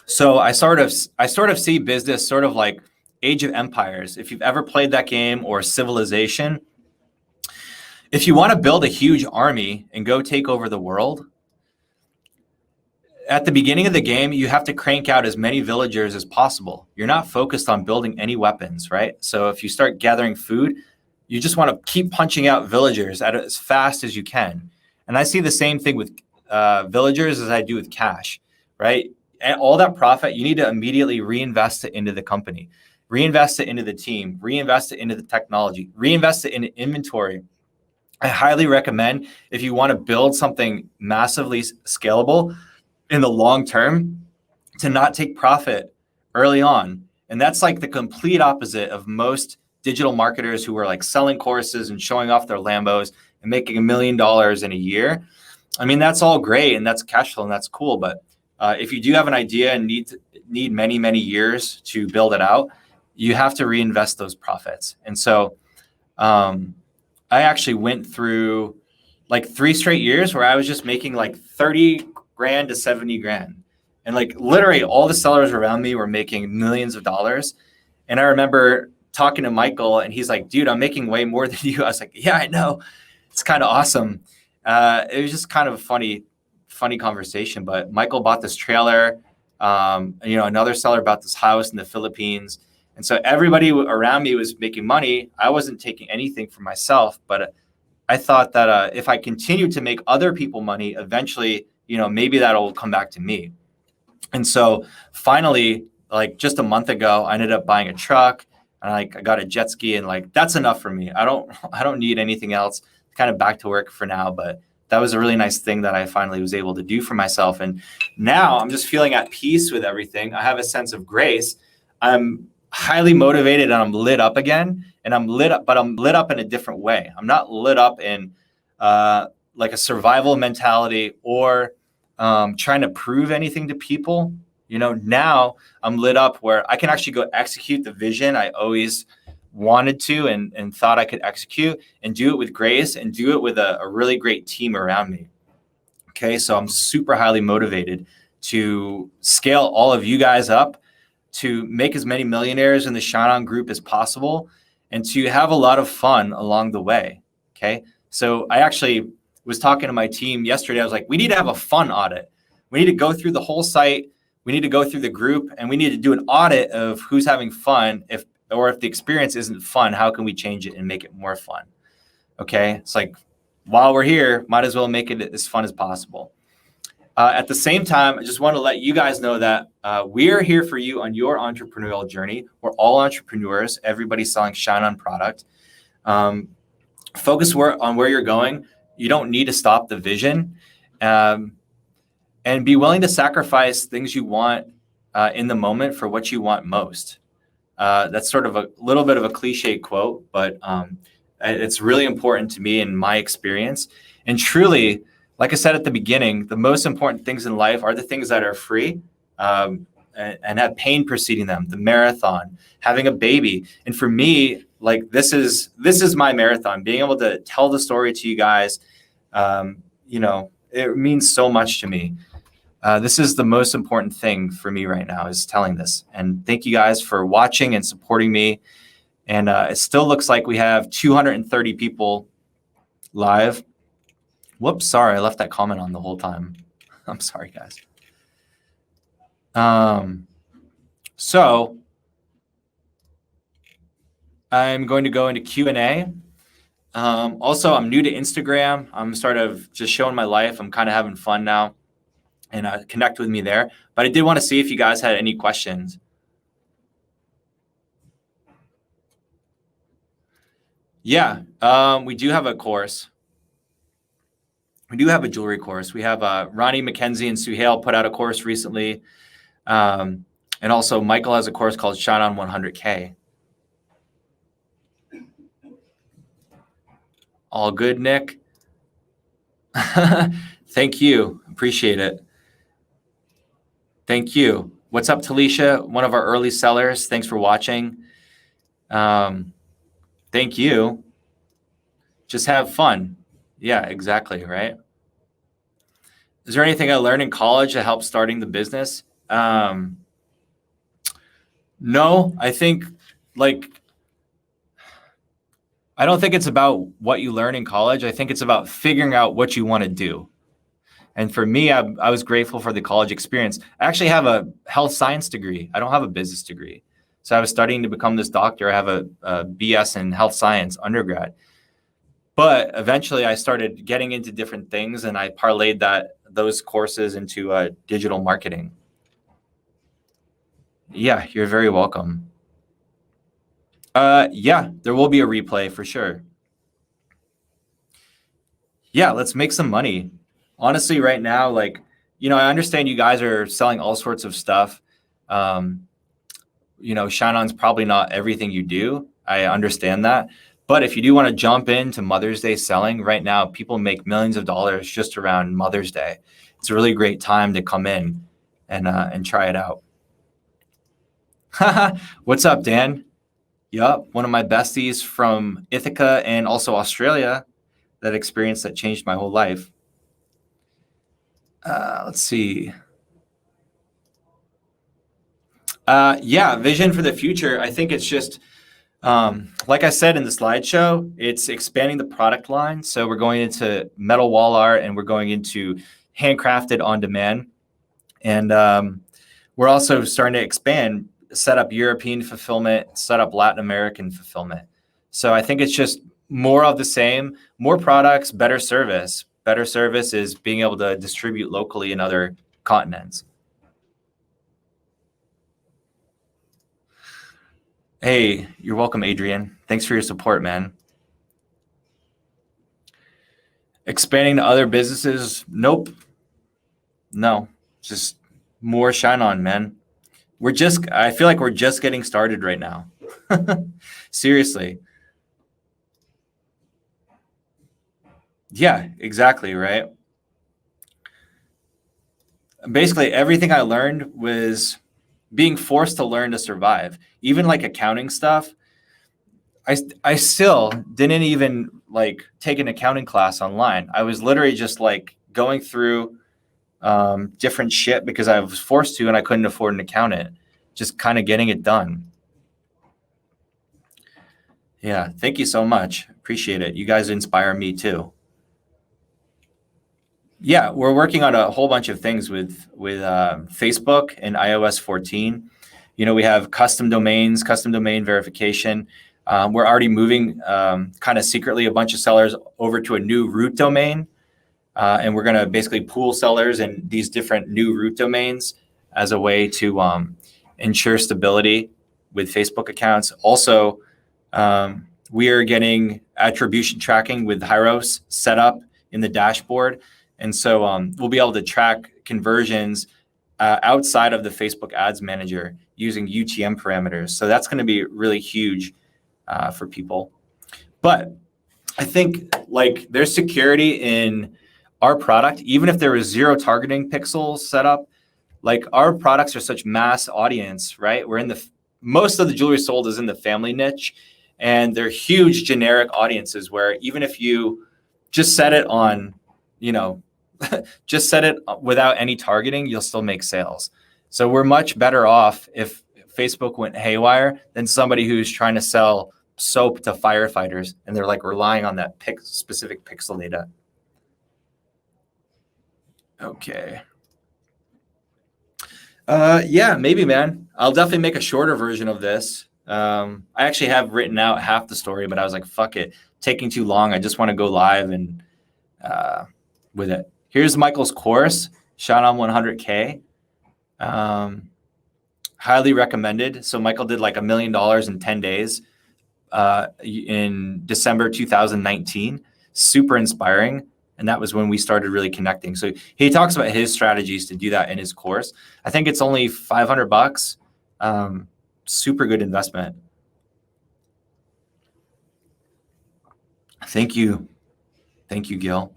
So I sort of see business sort of like Age of Empires. If you've ever played that game, or Civilization, if you want to build a huge army and go take over the world, at the beginning of the game, you have to crank out as many villagers as possible. You're not focused on building any weapons, right? So if you start gathering food, you just want to keep punching out villagers as fast as you can. And I see the same thing with villagers as I do with cash, right? And all that profit, you need to immediately reinvest it into the company, reinvest it into the team, reinvest it into the technology, reinvest it into inventory. I highly recommend, if you want to build something massively scalable in the long term, to not take profit early on. And that's like the complete opposite of most digital marketers who are like selling courses and showing off their Lambos and making $1 million in a year. I mean, that's all great and that's cash flow and that's cool. But if you do have an idea and need many, many years to build it out, you have to reinvest those profits. And so I actually went through like 3 straight years where I was just making like 30 grand to 70 grand. And like literally all the sellers around me were making millions of dollars. And I remember talking to Michael and he's like, dude, I'm making way more than you. I was like, yeah, I know. It's kind of awesome. It was just kind of a funny conversation, but Michael bought this trailer. Another seller bought this house in the Philippines. And so everybody around me was making money. I wasn't taking anything for myself, but I thought that if I continue to make other people money, eventually, maybe that'll come back to me. And so finally, like just a month ago, I ended up buying a truck and I got a jet ski and like, that's enough for me. I don't need anything else. Kind of back to work for now, but that was a really nice thing that I finally was able to do for myself. And now I'm just feeling at peace with everything. I have a sense of grace. I'm highly motivated and I'm lit up again. And I'm lit up, but I'm lit up in a different way. I'm not lit up in like a survival mentality or trying to prove anything to people. Now I'm lit up where I can actually go execute the vision I always wanted to and thought I could execute, and do it with grace and do it with a really great team around me. Okay, so I'm super highly motivated to scale all of you guys up, to make as many millionaires in the ShineOn group as possible, and to have a lot of fun along the way. Okay. So I actually was talking to my team yesterday. I was like, we need to have a fun audit. We need to go through the whole site. We need to go through the group, and we need to do an audit of who's having fun. If the experience isn't fun, how can we change it and make it more fun? Okay. It's like, while we're here, might as well make it as fun as possible. At the same time, I just want to let you guys know that we are here for you on your entrepreneurial journey. We're all entrepreneurs. Everybody's selling ShineOn product. Focus on where you're going. You don't need to stop the vision. And be willing to sacrifice things you want in the moment for what you want most. That's sort of a little bit of a cliche quote, but it's really important to me in my experience. And truly, like I said at the beginning, the most important things in life are the things that are free and have pain preceding them. The marathon, having a baby. And for me, like this is my marathon. Being able to tell the story to you guys, it means so much to me. This is the most important thing for me right now, is telling this. And thank you guys for watching and supporting me. And it still looks like we have 230 people live. Whoops, sorry, I left that comment on the whole time. I'm sorry, guys. So I'm going to go into Q&A. Also, I'm new to Instagram. I'm sort of just showing my life. I'm kind of having fun now, and connect with me there. But I did want to see if you guys had any questions. Yeah, we do have a course. We do have a jewelry course. We have Ronnie McKenzie and Suhail put out a course recently. And also Michael has a course called ShineOn 100K. All good, Nick? Thank you. Appreciate it. Thank you. What's up, Talisha? One of our early sellers. Thanks for watching. Thank you. Just have fun. Yeah, exactly, right? Is there anything I learned in college that helped starting the business? No, I think I don't think it's about what you learn in college. I think it's about figuring out what you want to do. And for me, I was grateful for the college experience. I actually have a health science degree. I don't have a business degree. So I was studying to become this doctor. I have a BS in health science undergrad. But eventually I started getting into different things, and I parlayed those courses into digital marketing. Yeah, you're very welcome. Yeah, there will be a replay for sure. Yeah, let's make some money. Honestly, right now, I understand you guys are selling all sorts of stuff. ShineOn's probably not everything you do. I understand that. But if you do want to jump into Mother's Day selling, right now, people make millions of dollars just around Mother's Day. It's a really great time to come in and try it out. What's up, Dan? Yup, one of my besties from Ithaca and also Australia. That experience that changed my whole life. Let's see. Yeah, vision for the future. I think it's just, like I said in the slideshow, it's expanding the product line. So we're going into metal wall art, and we're going into handcrafted on demand. And we're also starting to expand, set up European fulfillment, set up Latin American fulfillment. So I think it's just more of the same, more products, better service. Better service is being able to distribute locally in other continents. Hey, you're welcome, Adrian. Thanks for your support, man. Expanding to other businesses? Nope. No, just more ShineOn, man. I feel like we're just getting started right now. Seriously. Yeah, exactly, right? Basically, everything I learned was being forced to learn to survive. Even like accounting stuff, I still didn't even take an accounting class online. I was literally just going through different shit because I was forced to and I couldn't afford an accountant. Just kind of getting it done. Yeah, thank you so much. Appreciate it. You guys inspire me too. Yeah, we're working on a whole bunch of things with Facebook and iOS 14. We have custom domains, custom domain verification. We're already moving kind of secretly a bunch of sellers over to a new root domain. And we're going to basically pool sellers in these different new root domains as a way to ensure stability with Facebook accounts. Also, we are getting attribution tracking with Hyros set up in the dashboard. And so we'll be able to track conversions outside of the Facebook Ads Manager using UTM parameters. So that's going to be really huge for people. But I think like there's security in our product, even if there was 0 targeting pixels set up. Like our products are such mass audience, right? We're in most of the jewelry sold is in the family niche, and they're huge generic audiences where even if you just set it on, just set it without any targeting, you'll still make sales. So we're much better off if Facebook went haywire than somebody who's trying to sell soap to firefighters and they're like relying on that specific pixel data. Okay. Yeah, maybe, man. I'll definitely make a shorter version of this. I actually have written out half the story, but I was like, fuck it, taking too long. I just want to go live and with it. Here's Michael's course, ShineOn 100K. Highly recommended. So Michael did like $1 million in 10 days in December 2019. Super inspiring. And that was when we started really connecting. So he talks about his strategies to do that in his course. I think it's only $500. Super good investment. Thank you. Thank you, Gil.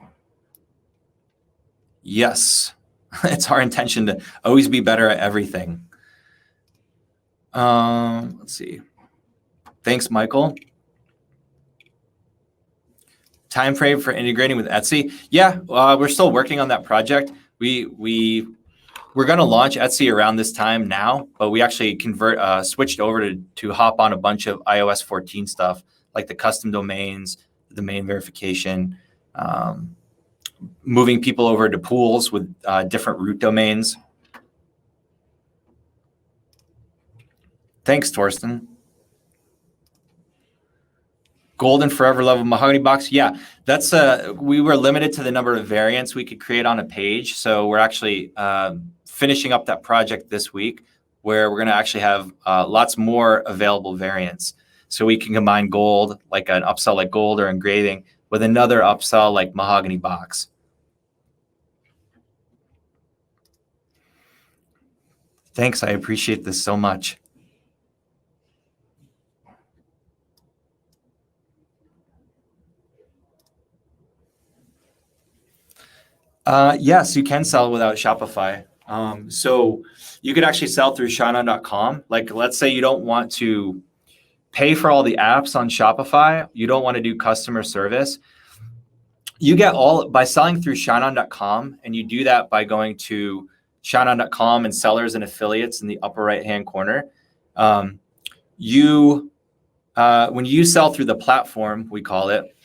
Yes, it's our intention to always be better at everything. Let's see. Thanks, Michael. Time frame for integrating with Etsy? Yeah, we're still working on that project. We're going to launch Etsy around this time now, but we actually switched over to hop on a bunch of iOS 14 stuff, like the custom domains, the domain verification, moving people over to pools with different root domains. Thanks, Torsten. Golden Forever Love of Mahogany box. Yeah, that's we were limited to the number of variants we could create on a page. So we're actually finishing up that project this week where we're going to actually have lots more available variants. So we can combine gold, like an upsell like gold or engraving, with another upsell like mahogany box. Thanks, I appreciate this so much. Yes, you can sell without Shopify. So you could actually sell through ShineOn.com. Like, let's say you don't want to pay for all the apps on Shopify. You don't want to do customer service. You get all by selling through ShineOn.com, and you do that by going to ShineOn.com and sellers and affiliates in the upper right-hand corner. When you sell through the platform, we call it,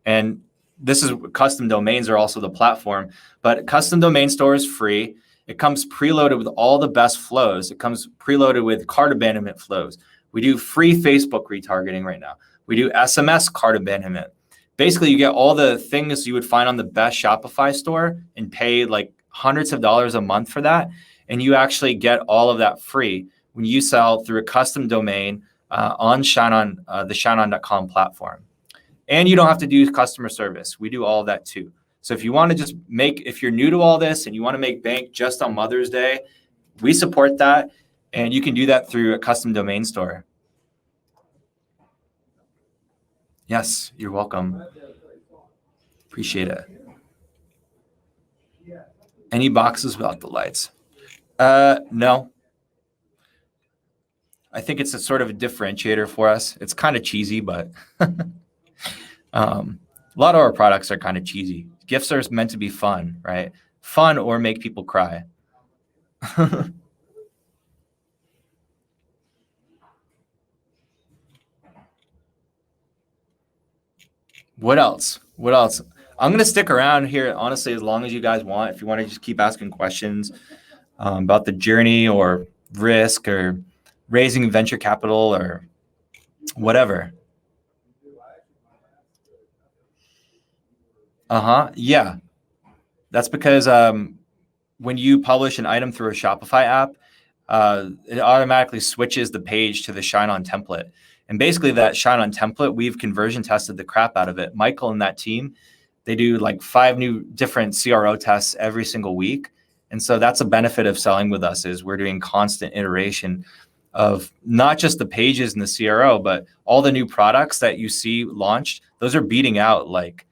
and this is custom domains are also the platform, but custom domain store is free. It comes preloaded with all the best flows. It comes preloaded with cart abandonment flows. We do free Facebook retargeting right now. We do SMS cart abandonment. Basically, you get all the things you would find on the best Shopify store and pay like hundreds of dollars a month for that. And you actually get all of that free when you sell through a custom domain on ShineOn, the ShineOn.com platform. And you don't have to do customer service. We do all of that too. So if you want to just if you're new to all this and you want to make bank just on Mother's Day, we support that. And you can do that through a custom domain store. Yes, you're welcome. Appreciate it. Any boxes without the lights? No. I think it's a sort of a differentiator for us. It's kind of cheesy, but a lot of our products are kind of cheesy. Gifts are meant to be fun, right? fun or make people cry. What else? What else? I'm going to stick around here, honestly, as long as you guys want. If you want to just keep asking questions about the journey or risk or raising venture capital or whatever. Yeah. That's because when you publish an item through a Shopify app, it automatically switches the page to the ShineOn template. And basically that ShineOn template, we've conversion tested the crap out of it. Michael and that team, they do like 5 new different CRO tests every single week. And so that's a benefit of selling with us, is we're doing constant iteration of not just the pages in the CRO, but all the new products that you see launched. Those are beating out like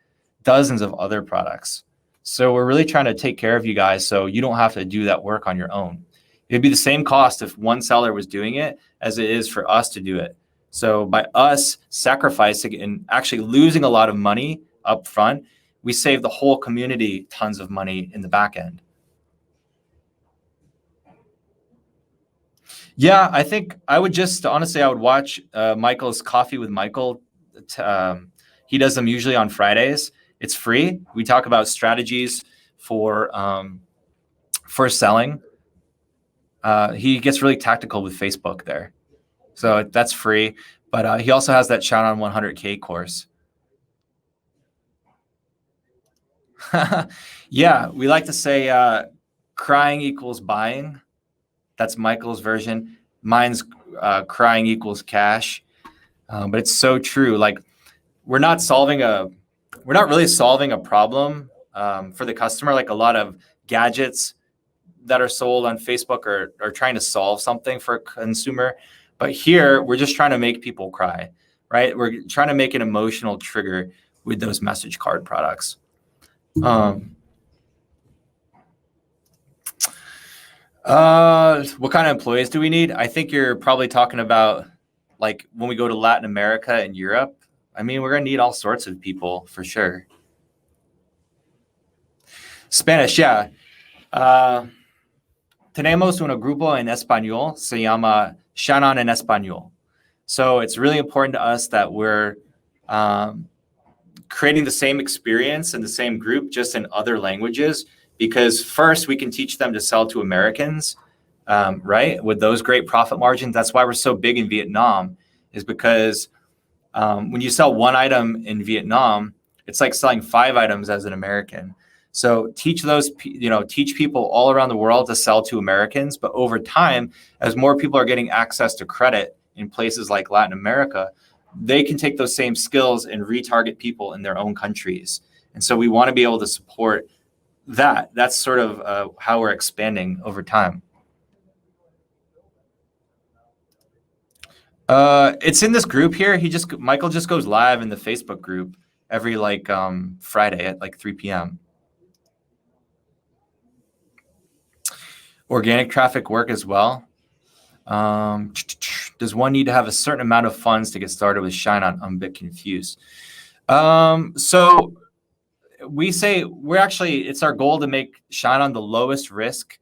dozens of other products. So we're really trying to take care of you guys so you don't have to do that work on your own. It'd be the same cost if one seller was doing it as it is for us to do it. So by us sacrificing and actually losing a lot of money up front, we save the whole community tons of money in the back end. Yeah, I think I would just, honestly, I would watch Michael's Coffee with Michael. He does them usually on Fridays. It's free. We talk about strategies for selling. He gets really tactical with Facebook there. So that's free. But he also has that ShineOn 100K course. Yeah, we like to say crying equals buying. That's Michael's version. Mine's crying equals cash. But it's so true. Like we're not really solving a problem for the customer. Like a lot of gadgets that are sold on Facebook are trying to solve something for a consumer. But here, we're just trying to make people cry, right? We're trying to make an emotional trigger with those message card products. What kind of employees do we need? I think you're probably talking about like when we go to Latin America and Europe. I mean, we're going to need all sorts of people for sure. Spanish, yeah. Tenemos un grupo en español, se llama ShineOn en español. So it's really important to us that we're creating the same experience in the same group, just in other languages, because first we can teach them to sell to Americans, right? With those great profit margins. That's why we're so big in Vietnam, is because when you sell one item in Vietnam, it's like selling 5 items as an American. So teach people all around the world to sell to Americans. But over time, as more people are getting access to credit in places like Latin America, they can take those same skills and retarget people in their own countries. And so we want to be able to support that. That's sort of how we're expanding over time. It's in this group here. Michael just goes live in the Facebook group every Friday at 3 p.m. Organic traffic work as well. Does one need to have a certain amount of funds to get started with ShineOn? I'm a bit confused. So we say it's our goal to make ShineOn the lowest risk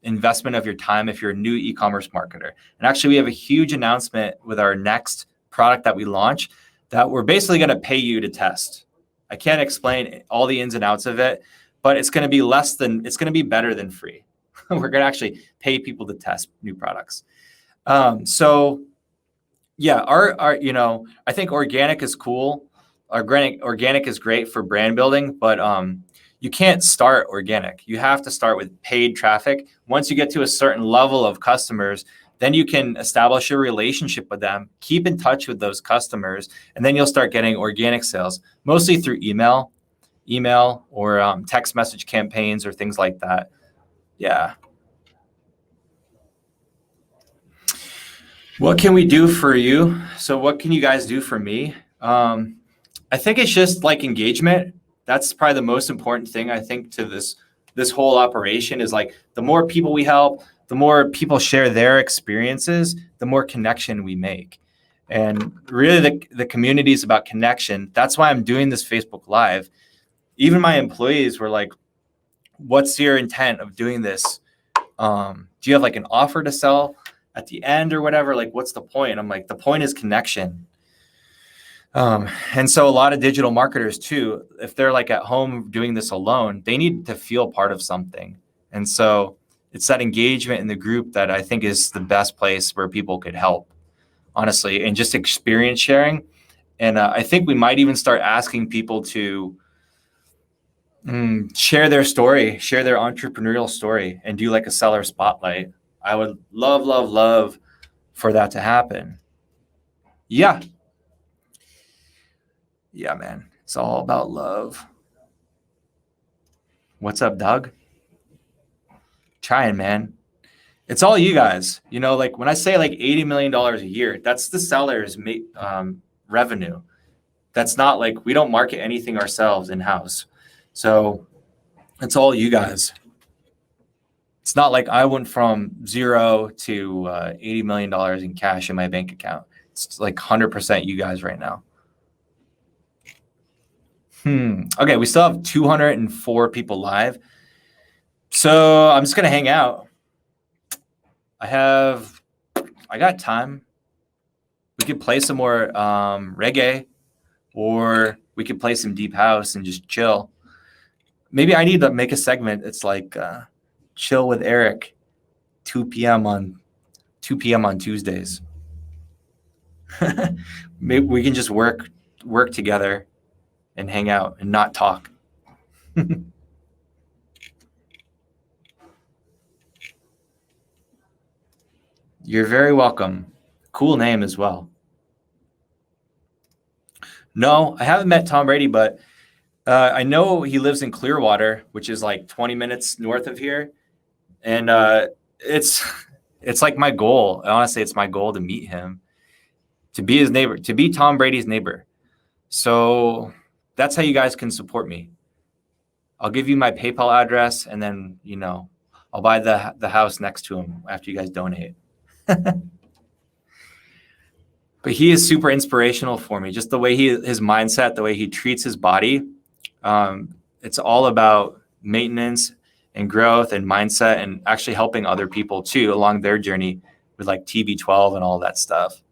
investment of your time if you're a new e-commerce marketer. And actually, we have a huge announcement with our next product that we launch that we're basically going to pay you to test. I can't explain all the ins and outs of it, but it's going to be better than free. We're going to actually pay people to test new products. So yeah, I think organic is cool. Organic is great for brand building, but you can't start organic. You have to start with paid traffic. Once you get to a certain level of customers, then you can establish a relationship with them, keep in touch with those customers, and then you'll start getting organic sales, mostly through email or text message campaigns or things like that. Yeah. What can we do for you? So what can you guys do for me? I think it's just like engagement. That's probably the most important thing, I think, to this whole operation is like the more people we help, the more people share their experiences, the more connection we make. And really the community is about connection. That's why I'm doing this Facebook Live. Even my employees were like, what's your intent of doing this? Do you have like an offer to sell at the end or whatever? Like, what's the point? I'm like, the point is connection. And so a lot of digital marketers too, if they're like at home doing this alone, they need to feel part of something. And so it's that engagement in the group that I think is the best place where people could help, honestly, and just experience sharing. And I think we might even start asking people to share their story, share their entrepreneurial story, and do like a seller spotlight. I would love for that to happen. Yeah, man. It's all about love. What's up, Doug? Trying, man. It's all you guys. You know, like when I say like $80 million a year, that's the seller's revenue. That's not like, we don't market anything ourselves in-house. So it's all you guys. It's not like I went from 0 to $80 million in cash in my bank account. It's like 100% you guys right now. Okay, we still have 204 people live. So I'm just going to hang out. I got time. We could play some more reggae, or we could play some deep house and just chill. Maybe I need to make a segment. It's like chill with Eric, 2 p.m. on Tuesdays. Maybe we can just work together and hang out and not talk. You're very welcome. Cool name as well. No, I haven't met Tom Brady, but I know he lives in Clearwater, which is like 20 minutes north of here. And it's like my goal. Honestly, it's my goal to meet him, to be his neighbor, to be Tom Brady's neighbor. So that's how you guys can support me. I'll give you my PayPal address, and then, you know, I'll buy the house next to him after you guys donate. But he is super inspirational for me. Just the way his mindset, the way he treats his body. It's all about maintenance and growth and mindset, and actually helping other people too along their journey with like TB12 and all that stuff.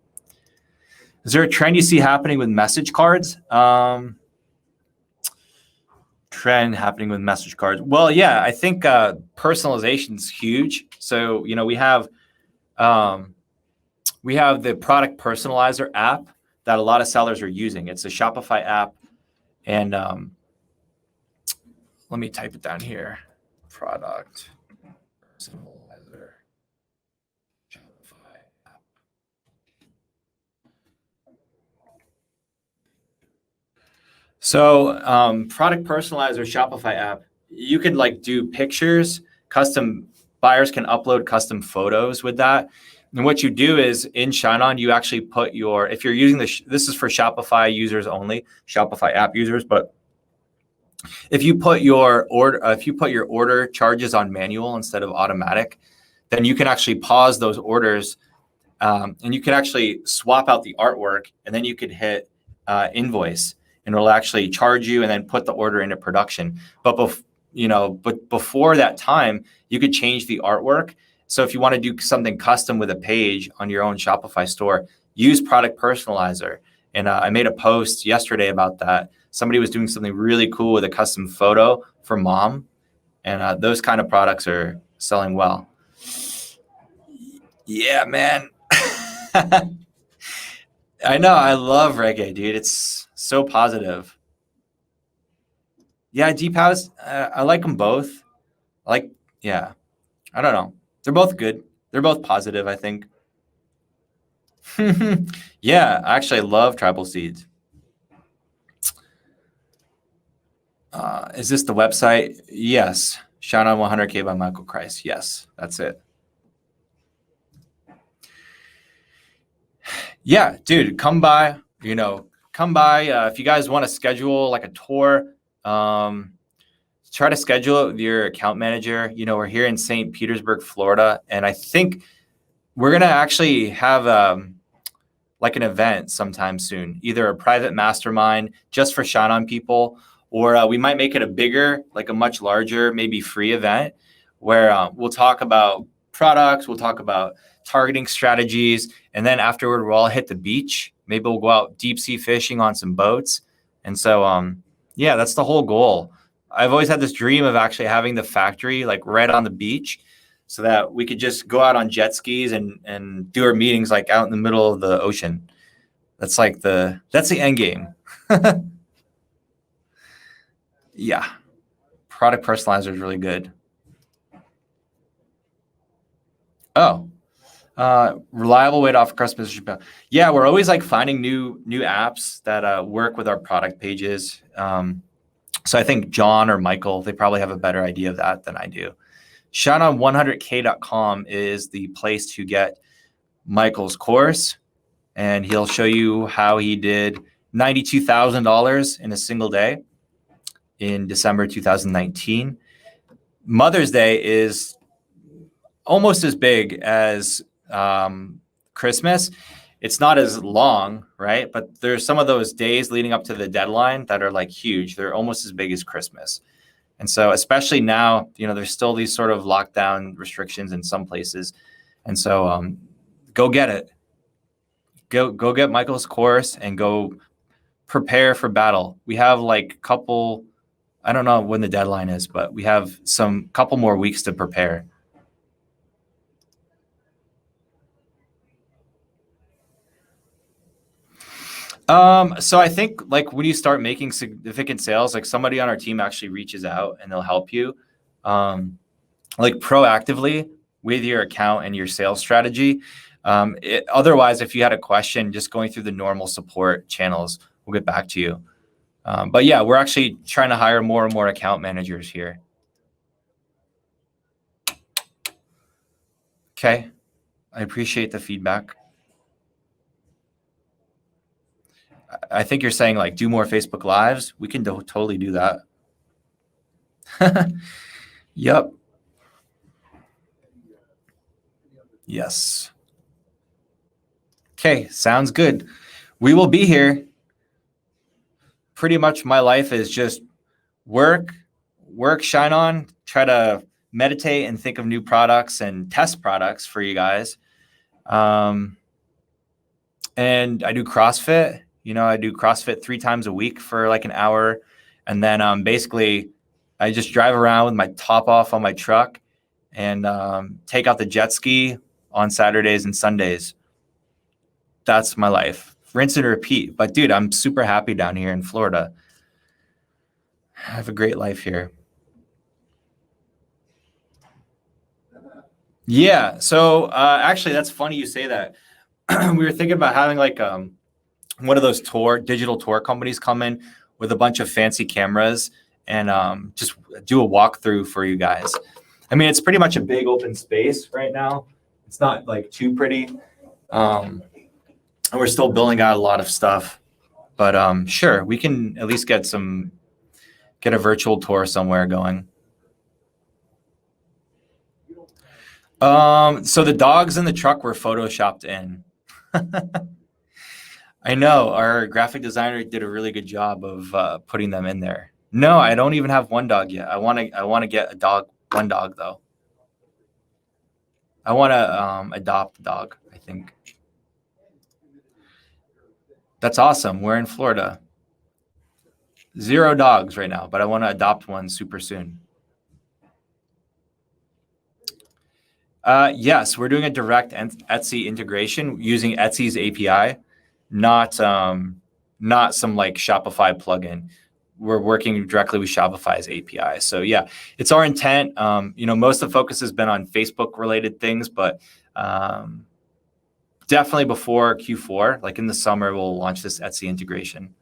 Is there a trend you see happening with message cards? Trend happening with message cards. Well, yeah, I think personalization is huge. So, you know, we have the product personalizer app that a lot of sellers are using. It's a Shopify app. And let me type it down here. Product personalizer Shopify app. So product personalizer Shopify app, you can like do pictures, buyers can upload custom photos with that. And what you do is in ShineOn, you actually put if you're using this is for Shopify users only, Shopify app users, but if you put your order charges on manual instead of automatic, then you can actually pause those orders, and you can actually swap out the artwork, and then you could hit invoice, and it'll actually charge you and then put the order into production. But before that time, you could change the artwork. So if you want to do something custom with a page on your own Shopify store, use Product Personalizer. And I made a post yesterday about that. Somebody was doing something really cool with a custom photo for mom. And those kind of products are selling well. Yeah, man. I know. I love reggae, dude. It's so positive. Yeah, Deep House. I like them both. Yeah. I don't know. They're both good. They're both positive, I think. Yeah, actually, I love Tribal Seeds. Is this the website? Yes. ShineOn 100K by Michael Christ. Yes, that's it. Yeah, dude, come by. If you guys want to schedule like a tour, try to schedule it with your account manager. You know, we're here in St. Petersburg, Florida, and I think we're going to actually have like an event sometime soon, either a private mastermind just for ShineOn people, or we might make it a bigger, like a much larger, maybe free event where we'll talk about products, we'll talk about targeting strategies, and then afterward we'll all hit the beach. Maybe we'll go out deep sea fishing on some boats. And so yeah, that's the whole goal. I've always had this dream of actually having the factory like right on the beach, so that we could just go out on jet skis and do our meetings like out in the middle of the ocean. That's the end game. Yeah. Product personalizer is really good. Oh, reliable way to offer customization. Yeah, we're always like finding new apps that work with our product pages. So I think John or Michael, they probably have a better idea of that than I do. ShineOn100k.com is the place to get Michael's course, and he'll show you how he did $92,000 in a single day in December 2019. Mother's Day is almost as big as Christmas. It's not as long, right? But there's some of those days leading up to the deadline that are like huge. They're almost as big as Christmas. And so especially now, there's still these sort of lockdown restrictions in some places. And so go get it. Go get Michael's course and go prepare for battle. We have like a couple, I don't know when the deadline is, but we have some couple more weeks to prepare. So I think like when you start making significant sales, like somebody on our team actually reaches out and they'll help you like proactively with your account and your sales strategy. Otherwise, if you had a question, just going through the normal support channels, we'll get back to you. But yeah, we're actually trying to hire more and more account managers here. Okay, I appreciate the feedback. I think you're saying like do more Facebook Lives. We can totally do that. Yep. Yes. Okay, sounds good. We will be here. Pretty much my life is just work, ShineOn, try to meditate and think of new products and test products for you guys. And I do CrossFit. I do CrossFit 3 times a week for like an hour. And then basically I just drive around with my top off on my truck and take out the jet ski on Saturdays and Sundays. That's my life. Rinse and repeat. But dude, I'm super happy down here in Florida. I have a great life here. Yeah. So actually, that's funny you say that. We were thinking about having like one of those digital tour companies come in with a bunch of fancy cameras and just do a walkthrough for you guys. I mean, it's pretty much a big open space right now. It's not like too pretty. And we're still building out a lot of stuff, but sure, we can at least get a virtual tour somewhere going. So the dogs in the truck were photoshopped in. I know our graphic designer did a really good job of putting them in there. No, I don't even have one dog yet. I want to get one dog though. I want to adopt a dog, I think. That's awesome. We're in Florida. 0 dogs right now, but I want to adopt one super soon. Yes, we're doing a direct Etsy integration using Etsy's API, not some like Shopify plugin. We're working directly with Shopify's API. So yeah, it's our intent. Most of the focus has been on Facebook related things, but definitely before Q4, like in the summer, we'll launch this Etsy integration.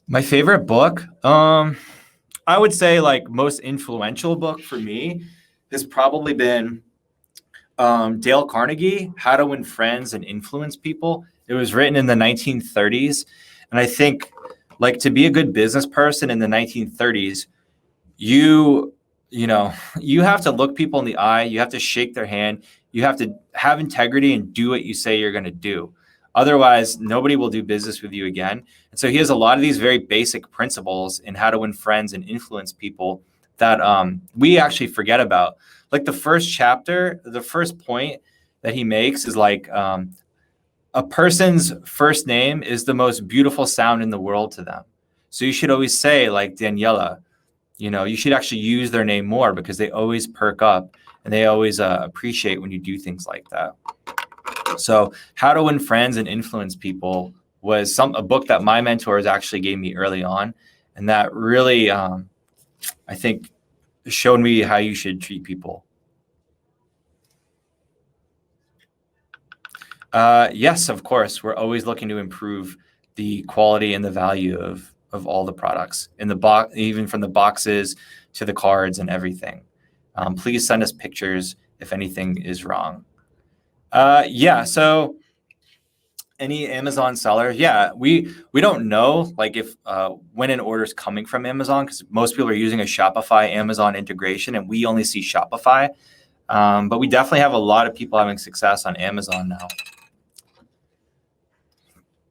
My favorite book, I would say like most influential book for me has probably been Dale Carnegie, How to Win Friends and Influence People. It was written in the 1930s. And I think like to be a good business person in the 1930s, you have to look people in the eye. You have to shake their hand. You have to have integrity and do what you say you're going to do. Otherwise, nobody will do business with you again. And so he has a lot of these very basic principles in how to win friends and influence people that we actually forget about. Like the first chapter, the first point that he makes is like a person's first name is the most beautiful sound in the world to them. So you should always say like Daniela, you should actually use their name more because they always perk up and they always appreciate when you do things like that. So How to Win Friends and Influence People was a book that my mentors actually gave me early on. And that really, I think, showed me how you should treat people. Yes, of course. We're always looking to improve the quality and the value of all the products in the box, even from the boxes to the cards and everything. Please send us pictures if anything is wrong. Yeah. So any Amazon seller, yeah, we don't know like if when an order is coming from Amazon, because most people are using a Shopify Amazon integration, and we only see Shopify. But we definitely have a lot of people having success on Amazon now.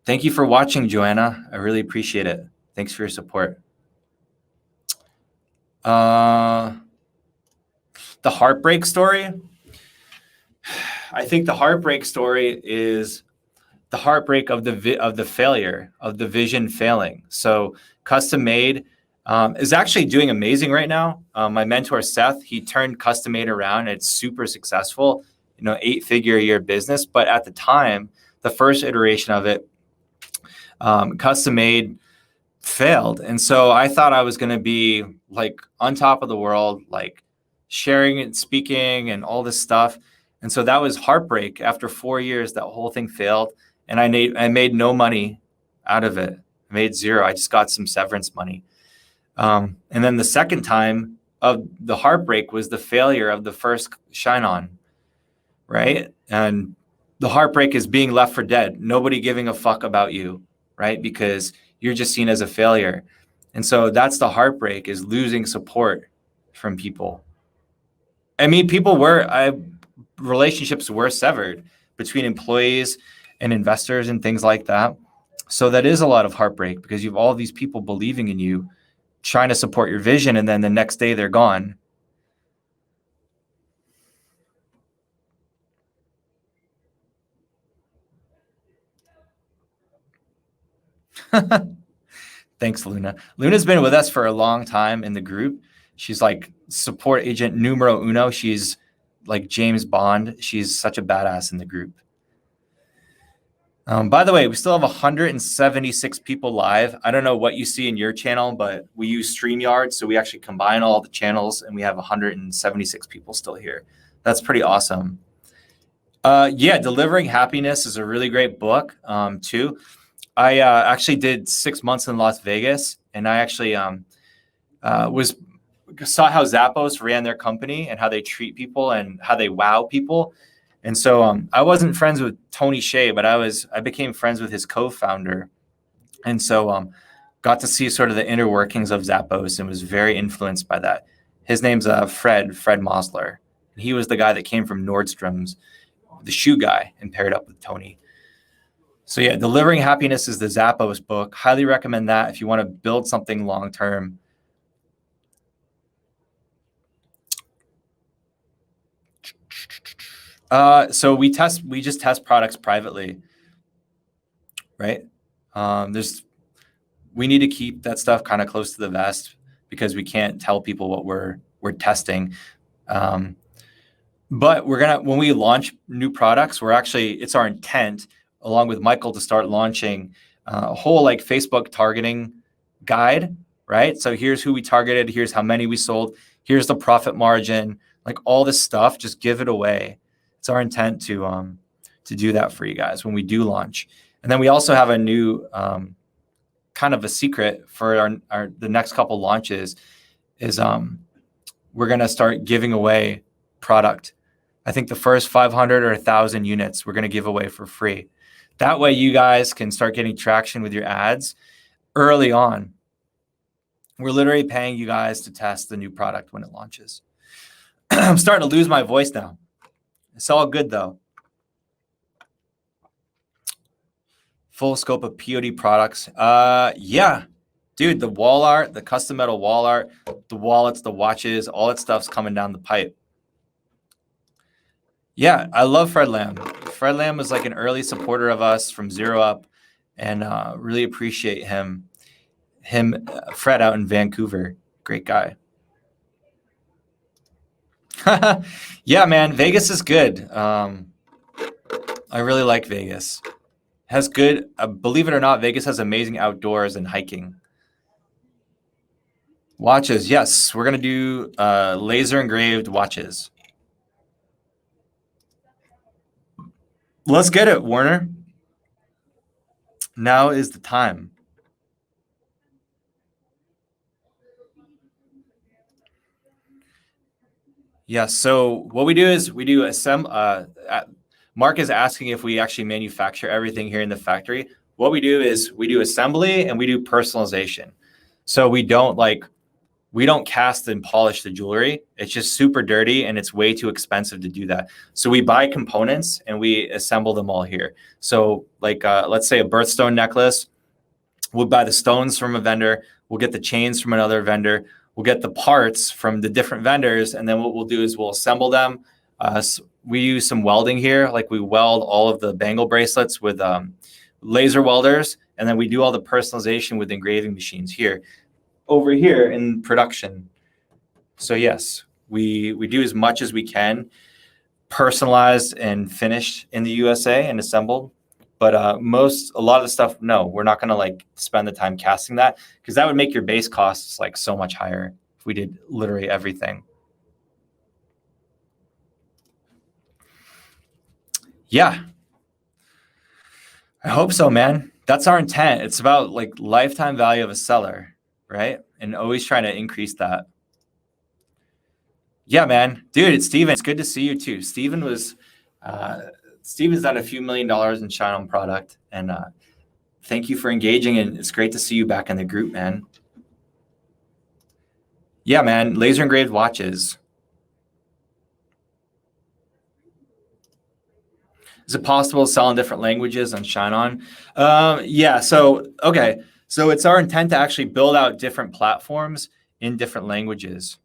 Thank you for watching, Joanna. I really appreciate it. Thanks for your support. The Heartbreak Story. I think the Heartbreak Story is the heartbreak of the failure, of the vision failing. So Custom Made is actually doing amazing right now. My mentor, Seth, he turned Custom Made around. And it's super successful, 8-figure a year business. But at the time, the first iteration of it, Custom Made failed. And so I thought I was going to be like on top of the world, like sharing and speaking and all this stuff. And so that was heartbreak. After 4 years, that whole thing failed. And I made no money out of it. I made zero. I just got some severance money. And then the second time of the heartbreak was the failure of the first ShineOn, right? And the heartbreak is being left for dead. Nobody giving a fuck about you, right? Because you're just seen as a failure. And so that's the heartbreak, is losing support from people. I mean, relationships were severed between employees and investors and things like that. So that is a lot of heartbreak, because you have all these people believing in you, trying to support your vision, and then the next day they're gone. Thanks, Luna. Luna's been with us for a long time in the group. She's like support agent numero uno. She's like James Bond. She's such a badass in the group. By the way, we still have 176 people live. I don't know what you see in your channel, but we use StreamYard. So we actually combine all the channels, and we have 176 people still here. That's pretty awesome. Yeah, Delivering Happiness is a really great book too. I actually did 6 months in Las Vegas, and I actually saw how Zappos ran their company and how they treat people and how they wow people. And so I wasn't friends with Tony Hsieh, but I became friends with his co-founder. And so got to see sort of the inner workings of Zappos and was very influenced by that. His name's Fred Mosler. He was the guy that came from Nordstrom's, the shoe guy, and paired up with Tony. So yeah, Delivering Happiness is the Zappos book. Highly recommend that if you want to build something long-term. So we just test products privately, right? We need to keep that stuff kind of close to the vest, because we can't tell people what we're testing. But when we launch new products, it's our intent, along with Michael, to start launching a whole like Facebook targeting guide, right? So here's who we targeted, here's how many we sold, here's the profit margin, like all this stuff. Just give it away. It's our intent to do that for you guys when we do launch. And then we also have a new kind of a secret for the next couple launches is we're going to start giving away product. I think the first 500 or 1,000 units we're going to give away for free. That way you guys can start getting traction with your ads early on. We're literally paying you guys to test the new product when it launches. I'm starting to lose my voice now. It's all good though. Full scope of POD products. Yeah, dude, the wall art, the custom metal wall art, the wallets, the watches, all that stuff's coming down the pipe. Yeah, I love Fred Lamb. Fred Lamb was like an early supporter of us from Zero Up, and really appreciate him. Fred out in Vancouver, great guy. Yeah, man, Vegas is good. I really like Vegas. Has good, believe it or not, Vegas has amazing outdoors and hiking. Watches, yes, we're gonna do laser engraved watches. Let's get it, Warner. Now is the time. Yeah, so what we do is we do Mark is asking if we actually manufacture everything here in the factory. What we do is we do assembly and we do personalization. So we don't cast and polish the jewelry. It's just super dirty and it's way too expensive to do that. So we buy components and we assemble them all here. So let's say a birthstone necklace, we'll buy the stones from a vendor, we'll get the chains from another vendor, we'll get the parts from the different vendors, and then what we'll do is we'll assemble them. We use some welding here, like we weld all of the bangle bracelets with laser welders, and then we do all the personalization with engraving machines here. Over here in production. So yes, we do as much as we can, personalized and finished in the USA and assembled. But a lot of the stuff, no, we're not gonna spend the time casting that, because that would make your base costs so much higher if we did literally everything. Yeah, I hope so, man. That's our intent. It's about lifetime value of a seller, right? And always trying to increase that. Yeah, man. Dude, it's Steven. It's good to see you too. Steven's done a few $1 million in ShineOn product. And thank you for engaging. And it's great to see you back in the group, man. Yeah, man. Laser engraved watches. Is it possible to sell in different languages on ShineOn? Yeah. Okay. So it's our intent to actually build out different platforms in different languages.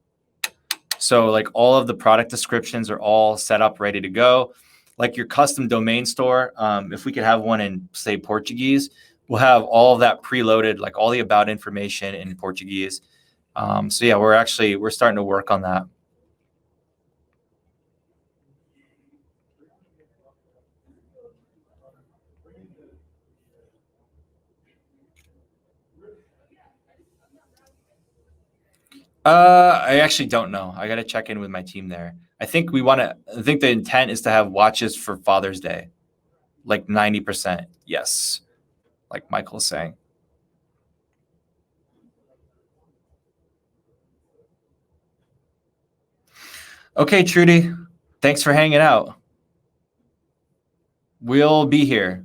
So all of the product descriptions are all set up, ready to go. Like your custom domain store, if we could have one in, say, Portuguese, we'll have all of that preloaded, like all the about information in Portuguese. So yeah, we're starting to work on that. I actually don't know. I got to check in with my team there. I think the intent is to have watches for Father's Day, like 90%. Yes. Like Michael's saying. Okay, Trudy. Thanks for hanging out. We'll be here.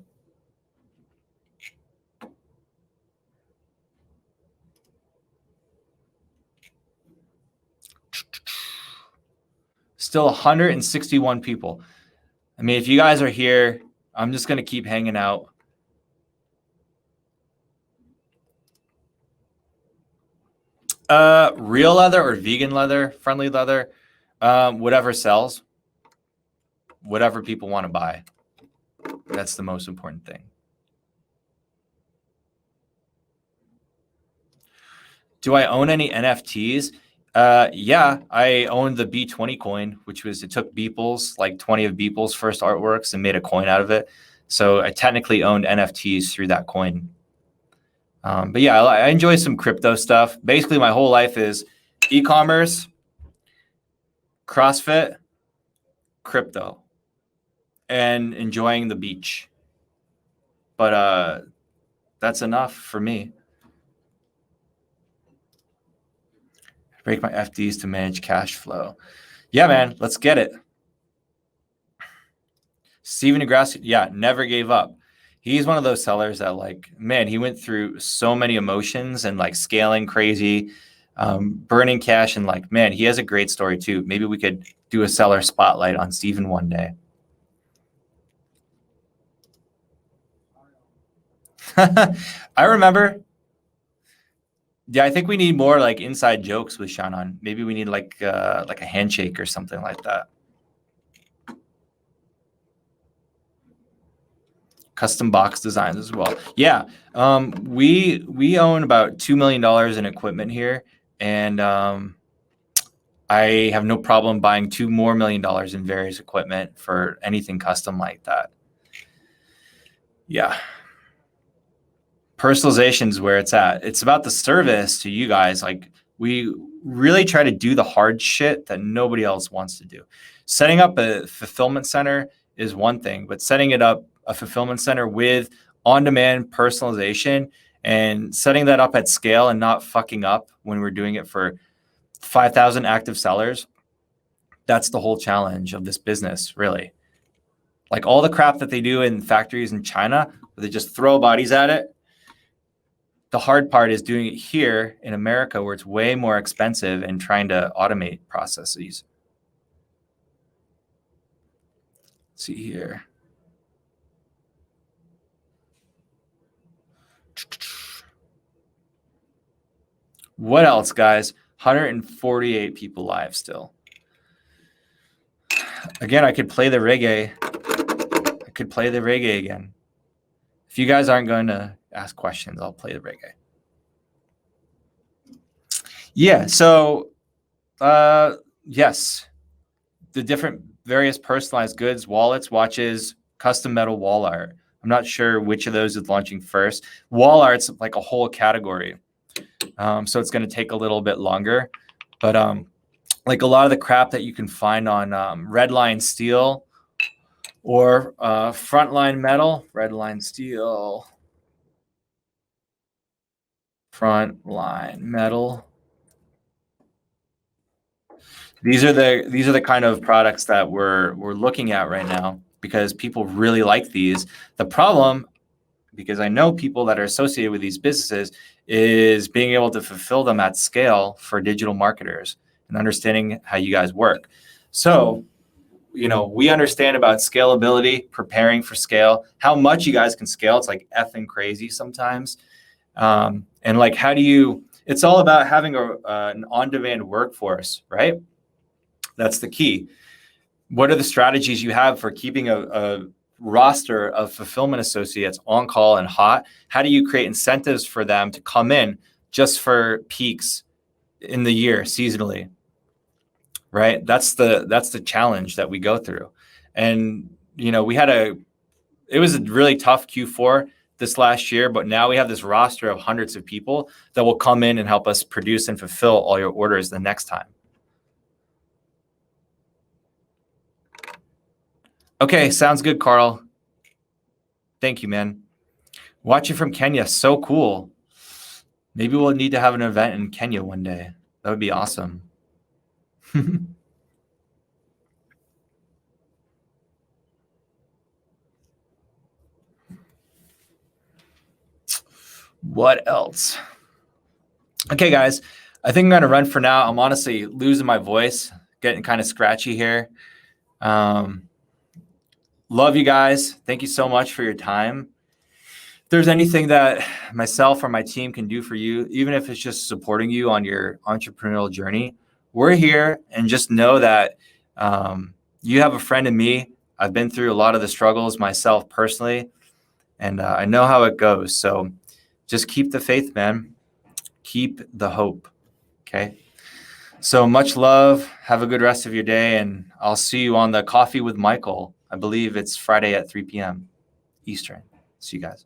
Still 161 people. I mean, if you guys are here, I'm just going to keep hanging out. Real leather or vegan leather, friendly leather, whatever sells, whatever people want to buy. That's the most important thing. Do I own any NFTs? Yeah, I owned the B20 coin, it took Beeple's, like 20 of Beeple's first artworks and made a coin out of it. So I technically owned NFTs through that coin. But yeah, I enjoy some crypto stuff. Basically, my whole life is e-commerce, CrossFit, crypto, and enjoying the beach. But that's enough for me. Break my FDs to manage cash flow. Yeah, man, let's get it. Steven DeGrasse, yeah, never gave up. He's one of those sellers that he went through so many emotions and scaling crazy, burning cash, and he has a great story too. Maybe we could do a seller spotlight on Steven one day. I remember. Yeah, I think we need more like inside jokes with ShineOn. Maybe we need like a handshake or something like that. Custom box designs as well. Yeah, we own about $2 million in equipment here, and I have no problem buying $2 more million in various equipment for anything custom like that. Yeah. Personalization is where it's at. It's about the service to you guys. Like, we really try to do the hard shit that nobody else wants to do. Setting up a fulfillment center is one thing, but setting a fulfillment center with on-demand personalization and setting that up at scale and not fucking up when we're doing it for 5,000 active sellers, that's the whole challenge of this business, really. Like all the crap that they do in factories in China, where they just throw bodies at it. The hard part is doing it here in America, where it's way more expensive and trying to automate processes. Let's see here. What else, guys? 148 people live still. Again, I could play the reggae. I could play the reggae again. If you guys aren't going to ask questions, I'll play the reggae. Yeah, so yes, the different various personalized goods, wallets, watches, custom metal wall art. I'm not sure which of those is launching first. Wall art's like a whole category. So it's going to take a little bit longer. But like a lot of the crap that you can find on Redline Steel or Frontline Metal, Redline Steel, Frontline Metal. These are the kind of products that we're looking at right now because people really like these. The problem, because I know people that are associated with these businesses, is being able to fulfill them at scale for digital marketers and understanding how you guys work. So, you know, we understand about scalability, preparing for scale, how much you guys can scale. It's like effing crazy sometimes. And like, how do you, it's all about having an on-demand workforce, right? That's the key. What are the strategies you have for keeping a roster of fulfillment associates on call and hot? How do you create incentives for them to come in just for peaks in the year seasonally? Right? That's the challenge that we go through. And you know, it was a really tough Q4 this last year, but now we have this roster of hundreds of people that will come in and help us produce and fulfill all your orders the next time. Okay, sounds good, Carl. Thank you, man. Watching from Kenya, so cool. Maybe we'll need to have an event in Kenya one day. That would be awesome. What else? Okay, guys, I think I'm going to run for now. I'm honestly losing my voice, getting kind of scratchy here. Love you guys. Thank you so much for your time. If there's anything that myself or my team can do for you, even if it's just supporting you on your entrepreneurial journey, we're here. And just know that you have a friend in me. I've been through a lot of the struggles myself personally, and I know how it goes. So just keep the faith, man. Keep the hope. Okay. So much love. Have a good rest of your day. And I'll see you on the Coffee with Michael. I believe it's Friday at 3 p.m. Eastern. See you guys.